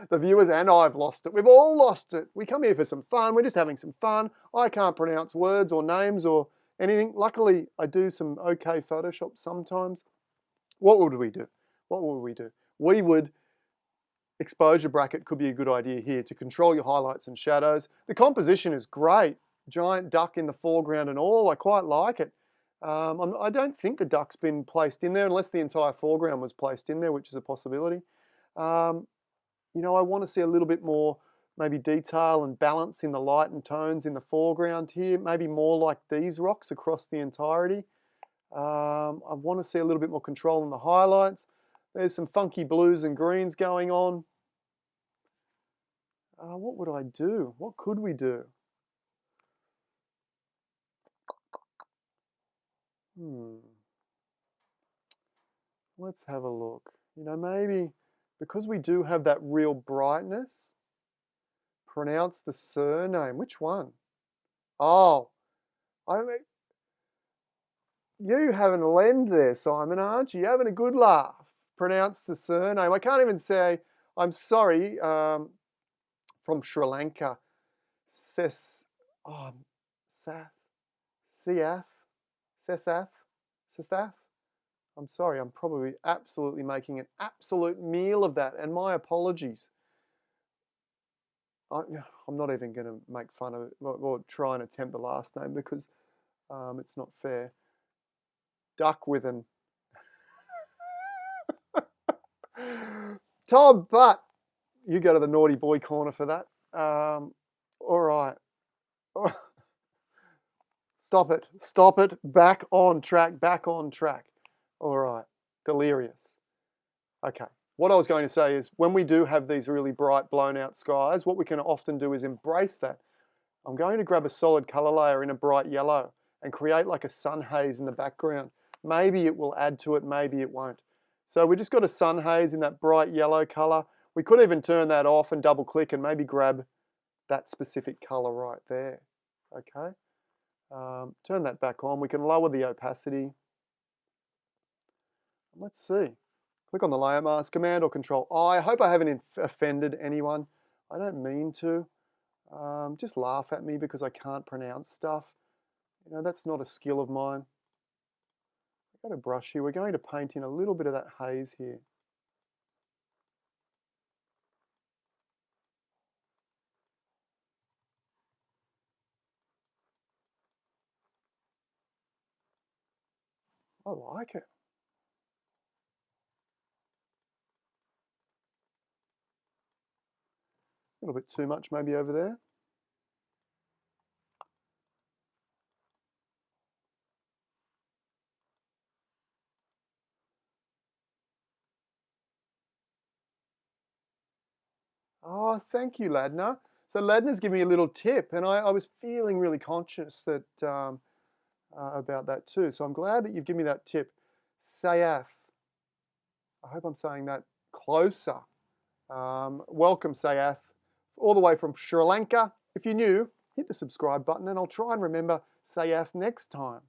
Speaker 1: The viewers and I've lost it. We've all lost it. We come here for some fun. We're just having some fun. I can't pronounce words or names or anything. Luckily, I do some okay Photoshop sometimes. What would we do? What would we do? We would, exposure bracket could be a good idea here to control your highlights and shadows. The composition is great. Giant duck in the foreground and all. I quite like it. I don't think the duck's been placed in there unless the entire foreground was placed in there, which is a possibility. You know, I want to see a little bit more maybe detail and balance in the light and tones in the foreground here, maybe more like these rocks across the entirety. I want to see a little bit more control in the highlights. There's some funky blues and greens going on. What would I do? What could we do? Let's have a look. You know, maybe because we do have that real brightness, pronounce the surname. Which one? Oh, I mean, you having a lend there, Simon, aren't you? You're having a good laugh. Pronounce the surname. I can't even say, I'm sorry, from Sri Lanka. 𝗓𝗃, 𝗓𝗃𝗃𝗃. I'm sorry, I'm probably absolutely making an absolute meal of that, and my apologies. I'm not even going to make fun of it or try and attempt the last name because it's not fair. Duck with an Tom, but you go to the naughty boy corner for that. All right. Stop it. Stop it. Back on track. Back on track. All right. Delirious. Okay. What I was going to say is when we do have these really bright blown out skies, what we can often do is embrace that. I'm going to grab a solid color layer in a bright yellow and create like a sun haze in the background. Maybe it will add to it, maybe it won't. So we just got a sun haze in that bright yellow color. We could even turn that off and double click and maybe grab that specific color right there. Okay. Turn that back on. We can lower the opacity. Let's see. Click on the layer mask, Command or Control I. I hope I haven't offended anyone. I don't mean to. Just laugh at me because I can't pronounce stuff. You know, that's not a skill of mine. I've got a brush here. We're going to paint in a little bit of that haze here. I like it. A little bit too much maybe over there. Oh, thank you, Ladna. So Ladna's given me a little tip, and I was feeling really conscious that about that too. So I'm glad that you've given me that tip. 𝗧𝗵𝗲𝗃. I hope I'm saying that closer. Welcome, 𝗧𝗵𝗃, all the way from Sri Lanka. If you're new, hit the subscribe button, and I'll try and remember 𝗧𝗵𝗃 next time.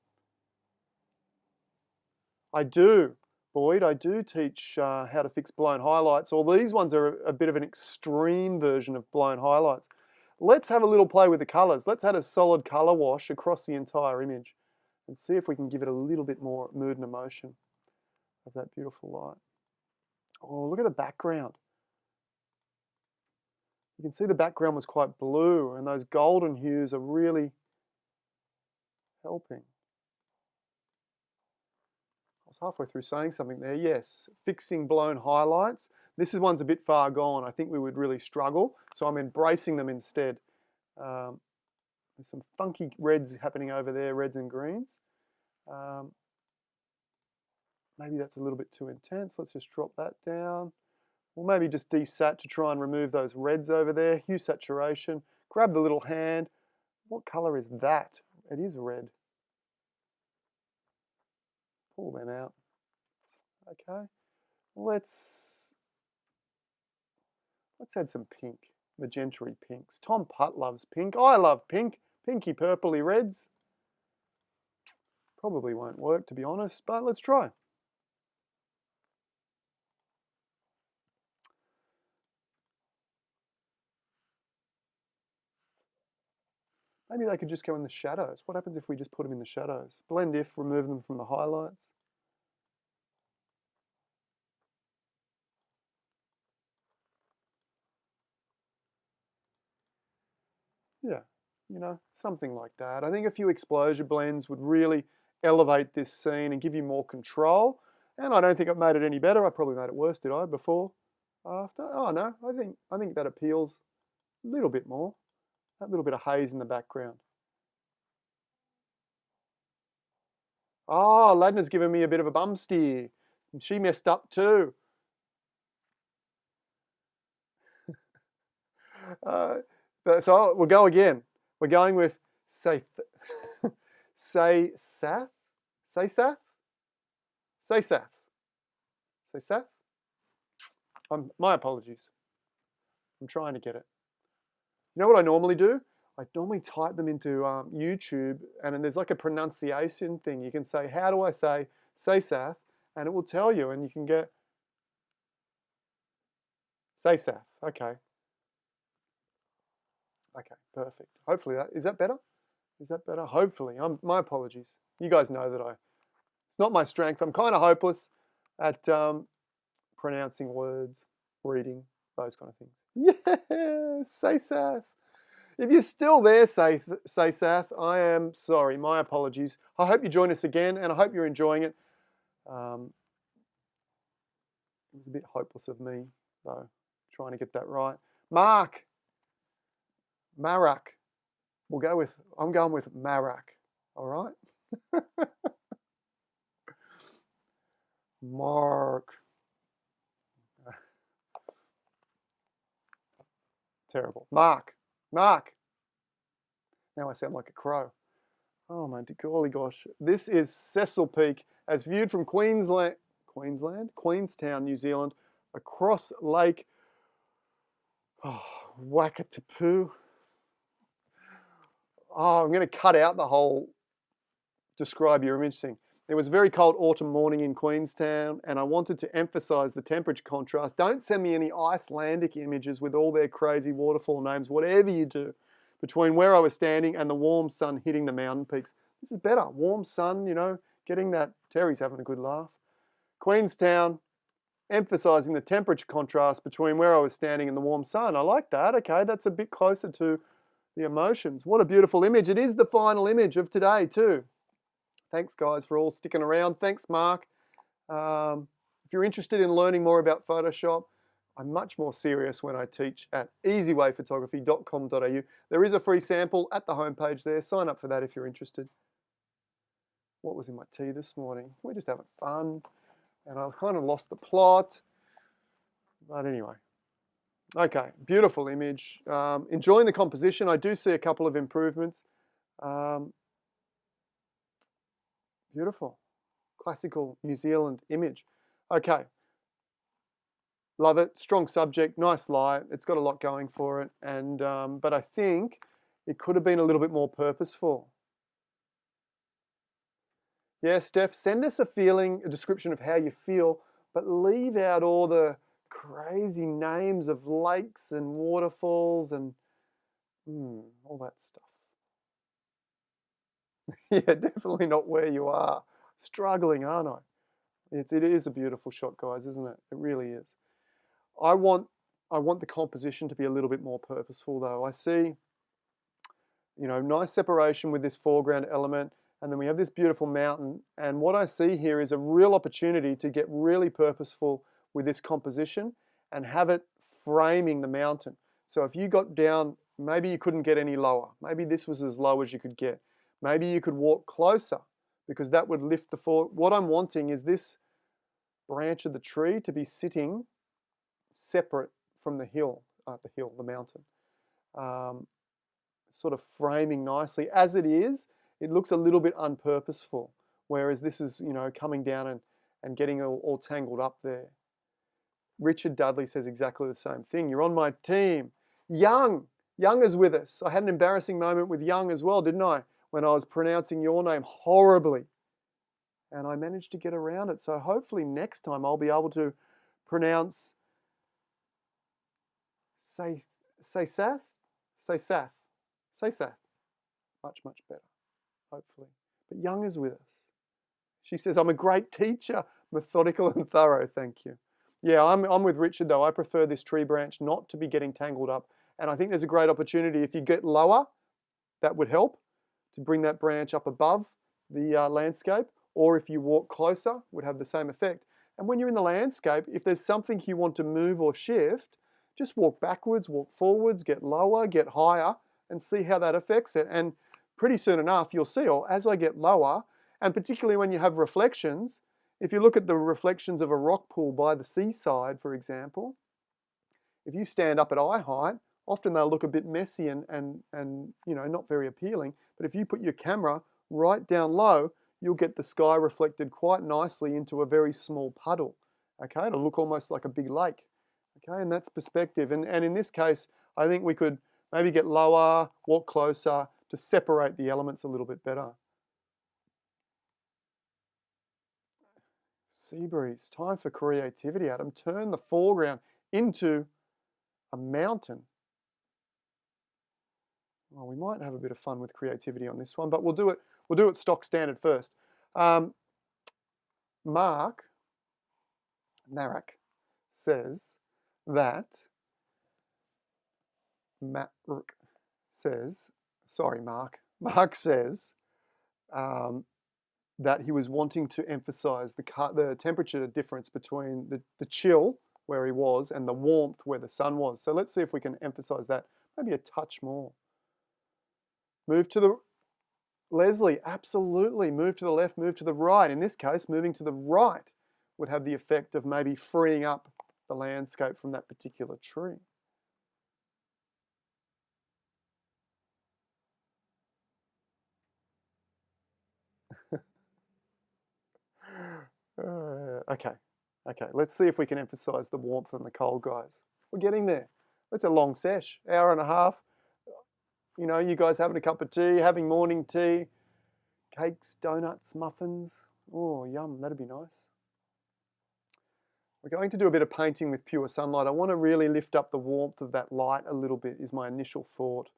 Speaker 1: I do. Boyd, I do teach how to fix blown highlights. All these ones are a bit of an extreme version of blown highlights. Let's have a little play with the colors. Let's add a solid color wash across the entire image and see if we can give it a little bit more mood and emotion of that beautiful light. Oh, look at the background. You can see the background was quite blue and those golden hues are really helping. I was halfway through saying something there. Yes, fixing blown highlights. This one's a bit far gone. I think we would really struggle, so I'm embracing them instead. There's some funky reds happening over there, reds and greens. Maybe that's a little bit too intense. Let's just drop that down. Or maybe just desat to try and remove those reds over there. Hue saturation. Grab the little hand. What color is that? It is red. Pull them out. Okay. Let's add some pink, magenta-y pinks. Tom Putt loves pink. I love pink. Pinky purpley reds. Probably won't work, to be honest, but let's try. Maybe they could just go in the shadows. What happens if we just put them in the shadows? Blend if, remove them from the highlights. Yeah, you know, something like that. I think a few exposure blends would really elevate this scene and give you more control. And I don't think I've made it any better. I probably made it worse, did I, before? After? Oh no, I think that appeals a little bit more. That little bit of haze in the background. Oh, Ladna's given me a bit of a bum steer. And she messed up too. So we'll go again. We're going with say 𝗧𝗵𝗂𝗃, 𝗧𝗵𝗂𝗃. My apologies. I'm trying to get it. You know what I normally do? I normally type them into YouTube, and then there's like a pronunciation thing. You can say, how do I say 𝗧𝗵𝗂𝗃? And it will tell you, and you can get 𝗧𝗵𝗃. Okay. Okay, perfect. Hopefully is that better? Is that better? Hopefully. My apologies. You guys know that it's not my strength. I'm kind of hopeless at pronouncing words, reading, those kind of things. Yeah, 𝗧𝗵𝗃. If you're still there, 𝗧𝗵𝗃, I am sorry. My apologies. I hope you join us again, and I hope you're enjoying it. It was a bit hopeless of me, though, trying to get that right. Marak. I'm going with Marak. All right? Mark. Terrible. Mark. Now I sound like a crow. Oh my golly gosh. This is Cecil Peak as viewed from Queenstown, New Zealand, across Lake 𝗏𝗏𝗃. Oh, I'm going to cut out the whole describe your image thing. It was a very cold autumn morning in Queenstown, and I wanted to emphasize the temperature contrast. Don't send me any Icelandic images with all their crazy waterfall names, whatever you do, between where I was standing and the warm sun hitting the mountain peaks. This is better. Warm sun, you know, getting that. Terry's having a good laugh. Queenstown, emphasizing the temperature contrast between where I was standing and the warm sun. I like that. Okay, that's a bit closer to the emotions. What a beautiful image. It is the final image of today too. Thanks guys for all sticking around. Thanks Mark. If you're interested in learning more about Photoshop, I'm much more serious when I teach at easywayphotography.com.au. There is a free sample at the homepage there. Sign up for that if you're interested. What was in my tea this morning? We're just having fun. And I kind of lost the plot. But anyway. Okay, beautiful image. Enjoying the composition. I do see a couple of improvements. Beautiful. Classical New Zealand image. Okay. Love it. Strong subject. Nice light. It's got a lot going for it. And but I think it could have been a little bit more purposeful. Yeah, Steph, send us a description of how you feel, but leave out all the crazy names of lakes and waterfalls and all that stuff. Yeah, definitely not where you are. Struggling, aren't I? It is a beautiful shot, guys, isn't it? It really is. I want the composition to be a little bit more purposeful, though. I see, you know, nice separation with this foreground element, and then we have this beautiful mountain. And what I see here is a real opportunity to get really purposeful with this composition and have it framing the mountain. So if you got down, maybe you couldn't get any lower. Maybe this was as low as you could get. Maybe you could walk closer because that would lift the What I'm wanting is this branch of the tree to be sitting separate from the the mountain. Sort of framing nicely. As it is, it looks a little bit unpurposeful, whereas this is, you know, coming down and getting all tangled up there. Richard Dudley says exactly the same thing. You're on my team. Young is with us. I had an embarrassing moment with Young as well, didn't I? When I was pronouncing your name horribly. And I managed to get around it. So hopefully next time I'll be able to pronounce 𝗧𝗵𝗂𝗧𝗧𝗧𝗧𝗧𝗧𝗧𝗧. Much, much better, hopefully. But Young is with us. She says, I'm a great teacher, methodical and thorough, thank you. Yeah, I'm with Richard though. I prefer this tree branch not to be getting tangled up. And I think there's a great opportunity. If you get lower, that would help to bring that branch up above the landscape. Or if you walk closer, would have the same effect. And when you're in the landscape, if there's something you want to move or shift, just walk backwards, walk forwards, get lower, get higher, and see how that affects it. And pretty soon enough, you'll see, oh, as I get lower, and particularly when you have reflections, if you look at the reflections of a rock pool by the seaside, for example, if you stand up at eye height, often they'll look a bit messy and you know, not very appealing. But if you put your camera right down low, you'll get the sky reflected quite nicely into a very small puddle. Okay, it'll look almost like a big lake. Okay, and that's perspective. And in this case, I think we could maybe get lower, walk closer to separate the elements a little bit better. Seabreeze, time for creativity, Adam. Turn the foreground into a mountain. Well, we might have a bit of fun with creativity on this one, but we'll do it stock standard first. Mark says that Mark says that he was wanting to emphasize the temperature difference between the chill where he was and the warmth where the sun was. So let's see if we can emphasize that maybe a touch more. Move to the, Leslie, absolutely. Move to the left, move to the right. In this case, moving to the right would have the effect of maybe freeing up the landscape from that particular tree. Okay, let's see if we can emphasize the warmth and the cold, guys. We're getting there. It's a long sesh, hour and a half. You know, you guys having a cup of tea, having morning tea, cakes, donuts, muffins. Oh, yum, that'd be nice. We're going to do a bit of painting with pure sunlight. I want to really lift up the warmth of that light a little bit, is my initial thought,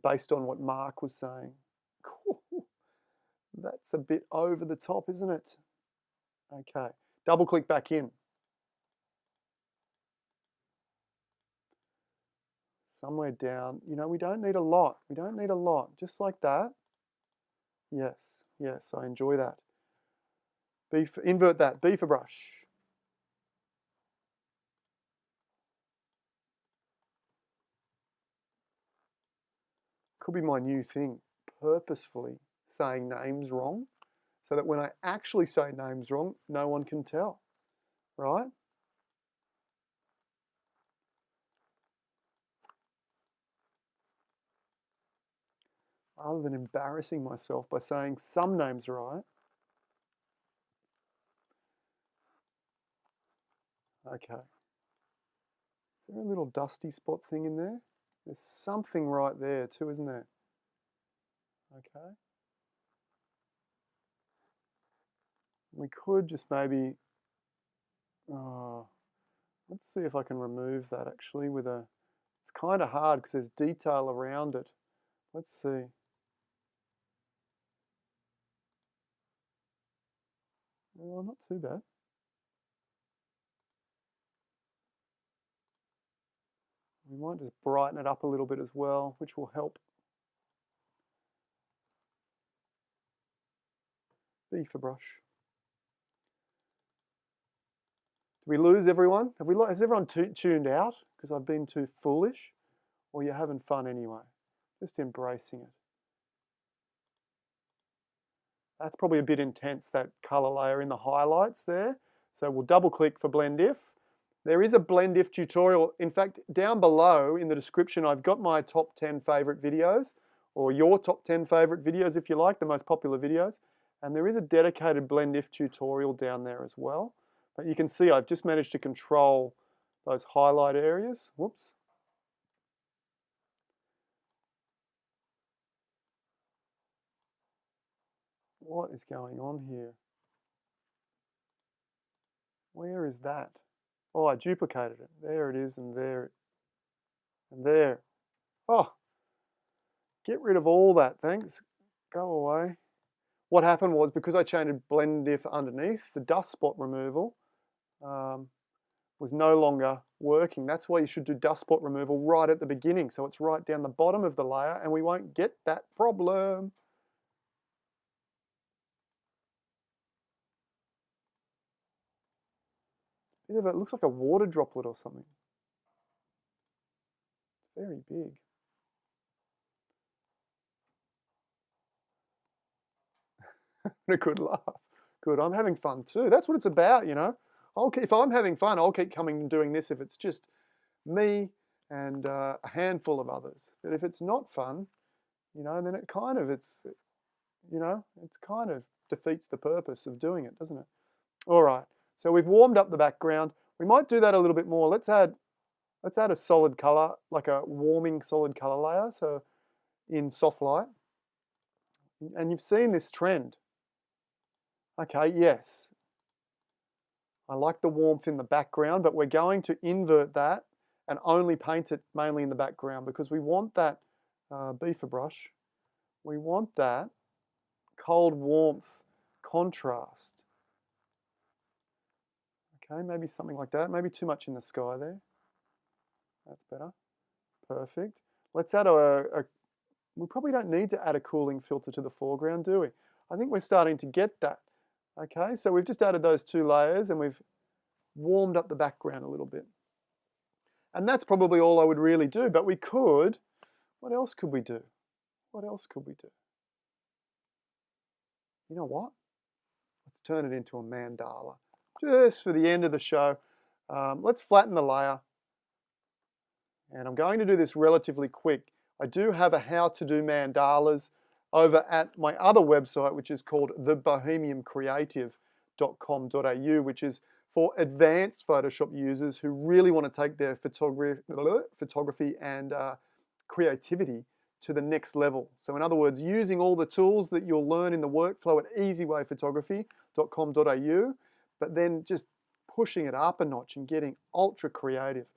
Speaker 1: based on what Mark was saying. That's a bit over the top, isn't it? Okay, double click back in. Somewhere down, you know, we don't need a lot. We don't need a lot, just like that. Yes, yes, I enjoy that. Invert that, B for brush. Could be my new thing, purposefully saying names wrong, so that when I actually say names wrong, no one can tell, right? Rather than embarrassing myself by saying some names right. Okay. Is there a little dusty spot thing in there? There's something right there too, isn't there? Okay. We could just maybe, let's see if I can remove that actually with a, it's kind of hard because there's detail around it. Let's see. Well, not too bad. We might just brighten it up a little bit as well, which will help. B for brush. Do we lose everyone? Has everyone tuned out because I've been too foolish? Or you're having fun anyway? Just embracing it. That's probably a bit intense, that color layer in the highlights there. So we'll double click for blend if. There is a blend if tutorial. In fact, down below in the description, I've got my top 10 favorite videos, or your top 10 favorite videos if you like, the most popular videos. And there is a dedicated blend if tutorial down there as well. But you can see I've just managed to control those highlight areas. Whoops. What is going on here? Where is that? Oh, I duplicated it. There it is, and there, and there. Oh, Get rid of all that, thanks. Go away. What happened was, because I changed blend diff underneath, the dust spot removal was no longer working. That's why you should do dust spot removal right at the beginning, so it's right down the bottom of the layer and we won't get that problem. Bit of it looks like a water droplet or something. It's very big. A good laugh. Good, I'm having fun too. That's what it's about, you know. If I'm having fun, I'll keep coming and doing this if it's just me and a handful of others. But if it's not fun, you know, then it kind of defeats the purpose of doing it, doesn't it? All right, so we've warmed up the background. We might do that a little bit more. Let's add a solid color, like a warming solid color layer, so in soft light. And you've seen this trend. Okay, yes. I like the warmth in the background, but we're going to invert that and only paint it mainly in the background because we want that beefer brush. We want that cold warmth contrast. Okay, maybe something like that. Maybe too much in the sky there. That's better. Perfect. Let's add we probably don't need to add a cooling filter to the foreground, do we? I think we're starting to get that. Okay, so we've just added those two layers and we've warmed up the background a little bit. And that's probably all I would really do, but we could, what else could we do? What else could we do? You know what? Let's turn it into a mandala. Just for the end of the show. Let's flatten the layer. And I'm going to do this relatively quick. I do have a how to do mandalas over at my other website, which is called 𝗏𝗵𝗃𝗀𝗃.com.au, which is for advanced Photoshop users who really want to take their photography and creativity to the next level. So in other words, using all the tools that you'll learn in the workflow at easywayphotography.com.au, but then just pushing it up a notch and getting ultra creative.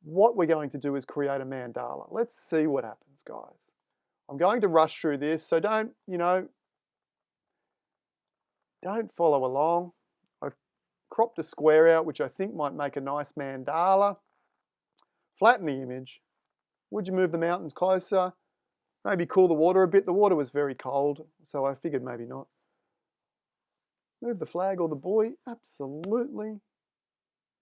Speaker 1: What we're going to do is create a mandala. Let's see what happens, guys. I'm going to rush through this, so don't follow along. I've cropped a square out, which I think might make a nice mandala. Flatten the image. Would you move the mountains closer? Maybe cool the water a bit. The water was very cold, so I figured maybe not. Move the flag or the buoy? Absolutely.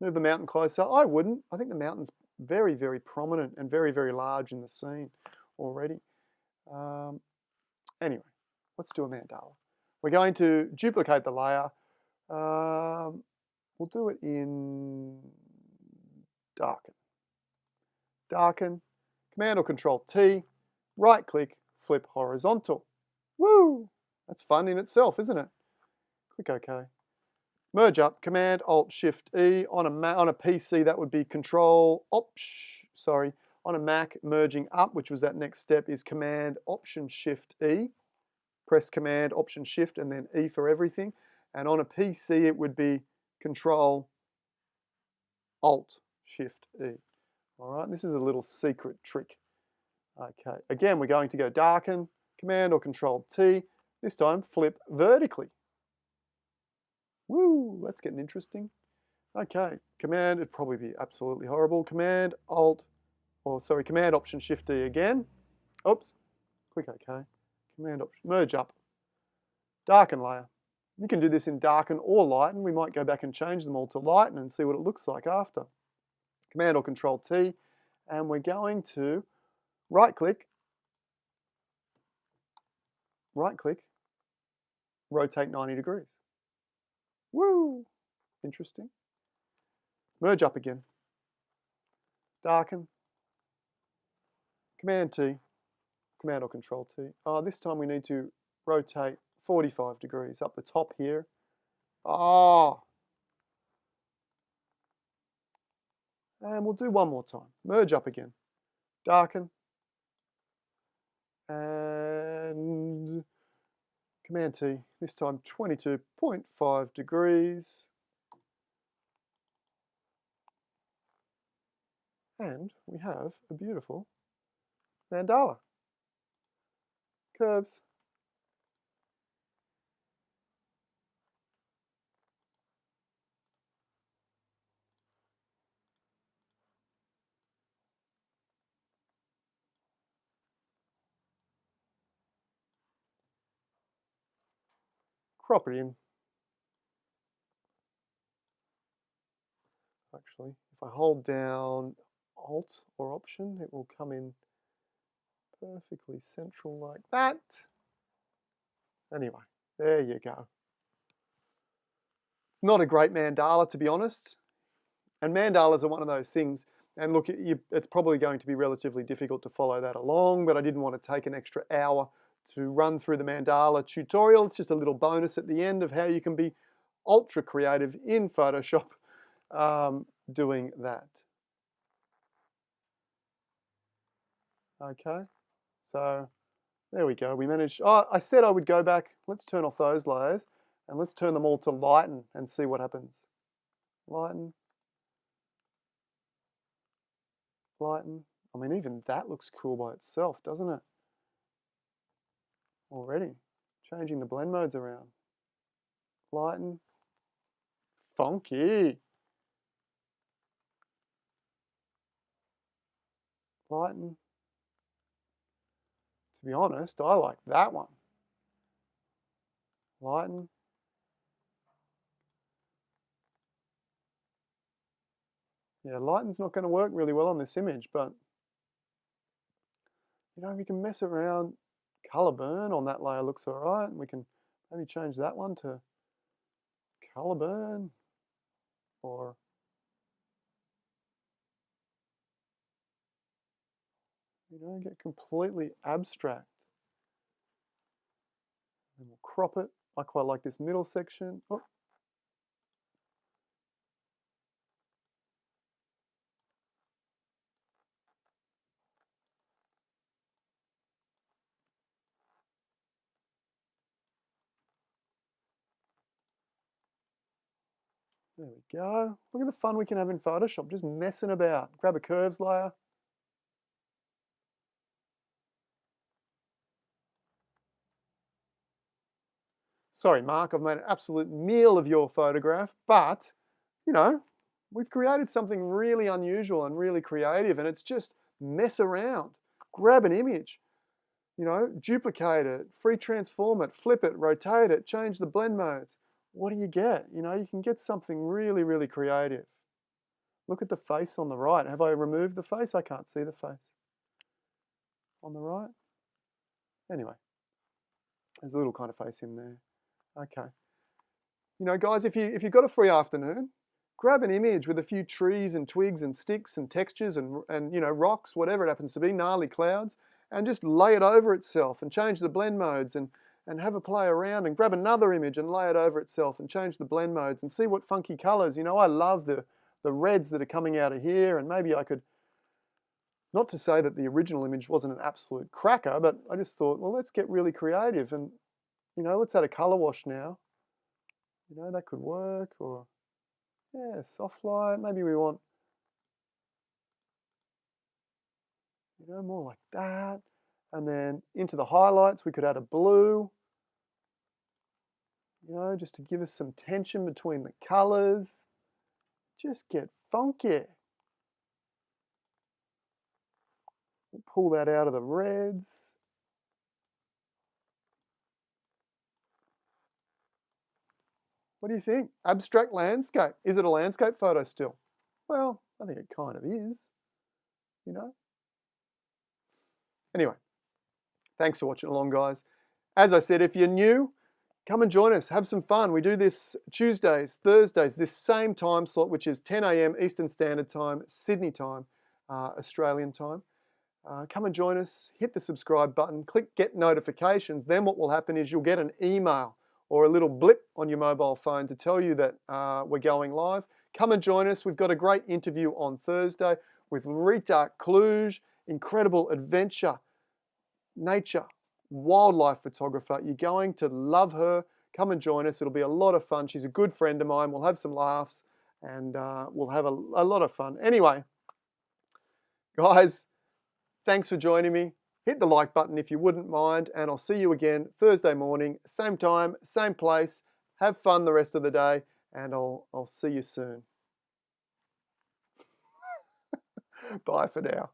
Speaker 1: Move the mountain closer? I wouldn't. I think the mountain's very, very prominent and very, very large in the scene already. Anyway, let's do a mandala. We're going to duplicate the layer. We'll do it in darken. Darken. Command or Control T. Right click, flip horizontal. Woo! That's fun in itself, isn't it? Click OK. Merge up, Command Alt Shift E. On a PC, that would be Control Option. On a Mac, merging up, which was that next step, is Command Option Shift E. Press Command Option Shift and then E for everything. And on a PC, it would be Control Alt Shift E. All right, this is a little secret trick. Okay, again, we're going to go darken, Command or Control T. This time, flip vertically. Woo, that's getting interesting. Okay, Command, it'd probably be absolutely horrible. Command Option Shift D again. Oops, click OK. Command Option, merge up. Darken layer. You can do this in darken or lighten. We might go back and change them all to lighten and see what it looks like after. Command or Control T, and we're going to right click, rotate 90 degrees. Woo! Interesting. Merge up again. Darken. Command T. Command or Control T. Oh, this time we need to rotate 45 degrees up the top here. Oh! And we'll do one more time. Merge up again. Darken. And Command T. This time 22.5 degrees. And we have a beautiful mandala. curves. Crop it in. Actually, if I hold down Alt or Option, it will come in perfectly central like that. Anyway, there you go. It's not a great mandala, to be honest. And mandalas are one of those things. And look, it's probably going to be relatively difficult to follow that along, but I didn't want to take an extra hour to run through the mandala tutorial. It's just a little bonus at the end of how you can be ultra creative in Photoshop doing that. Okay, so there we go. We managed, oh, I said I would go back. Let's turn off those layers and let's turn them all to lighten and see what happens. Lighten. Lighten. I mean, even that looks cool by itself, doesn't it? Already. Changing the blend modes around. Lighten. Funky. Lighten. To be honest, I like that one. Lighten. Yeah, lighten's not going to work really well on this image, but you know, we can mess around. Color burn on that layer looks all right. We can maybe change that one to color burn, or you know, get completely abstract. And we'll crop it. I quite like this middle section. Oh. There we go. Look at the fun we can have in Photoshop, just messing about. Grab a curves layer. Sorry, Mark, I've made an absolute meal of your photograph, but, you know, we've created something really unusual and really creative, and it's just mess around. Grab an image, you know, duplicate it, free transform it, flip it, rotate it, change the blend modes. What do you get? You know, you can get something really, really creative. Look at the face on the right. Have I removed the face? I can't see the face. On the right? Anyway, there's a little kind of face in there. Okay. You know, guys, if you've got a free afternoon, grab an image with a few trees and twigs and sticks and textures and you know, rocks, whatever it happens to be, gnarly clouds, and just lay it over itself and change the blend modes and have a play around, and grab another image and lay it over itself and change the blend modes and see what funky colors. You know, I love the reds that are coming out of here, and maybe I could, not to say that the original image wasn't an absolute cracker, but I just thought, well, let's get really creative and, you know, let's add a color wash now. You know, that could work. Or, yeah, soft light. Maybe we want, you know, more like that. And then into the highlights, we could add a blue. You know, just to give us some tension between the colors. Just get funky. We'll pull that out of the reds. What do you think? Abstract landscape. Is it a landscape photo still? Well, I think it kind of is, you know. Anyway, thanks for watching along, guys. As I said, if you're new, come and join us. Have some fun. We do this Tuesdays, Thursdays, this same time slot, which is 10 a.m. Eastern Standard Time, Sydney time, Australian time. Come and join us. Hit the subscribe button. Click Get Notifications. Then what will happen is you'll get an email or a little blip on your mobile phone to tell you that we're going live. Come and join us. We've got a great interview on Thursday with 𝗏𝗏𝗃, incredible adventure, nature, wildlife photographer. You're going to love her. Come and join us. It'll be a lot of fun. She's a good friend of mine. We'll have some laughs and we'll have a lot of fun. Anyway, guys, thanks for joining me. hit the like button if you wouldn't mind, and I'll see you again Thursday morning, same time, same place. Have fun the rest of the day, and I'll see you soon. Bye for now.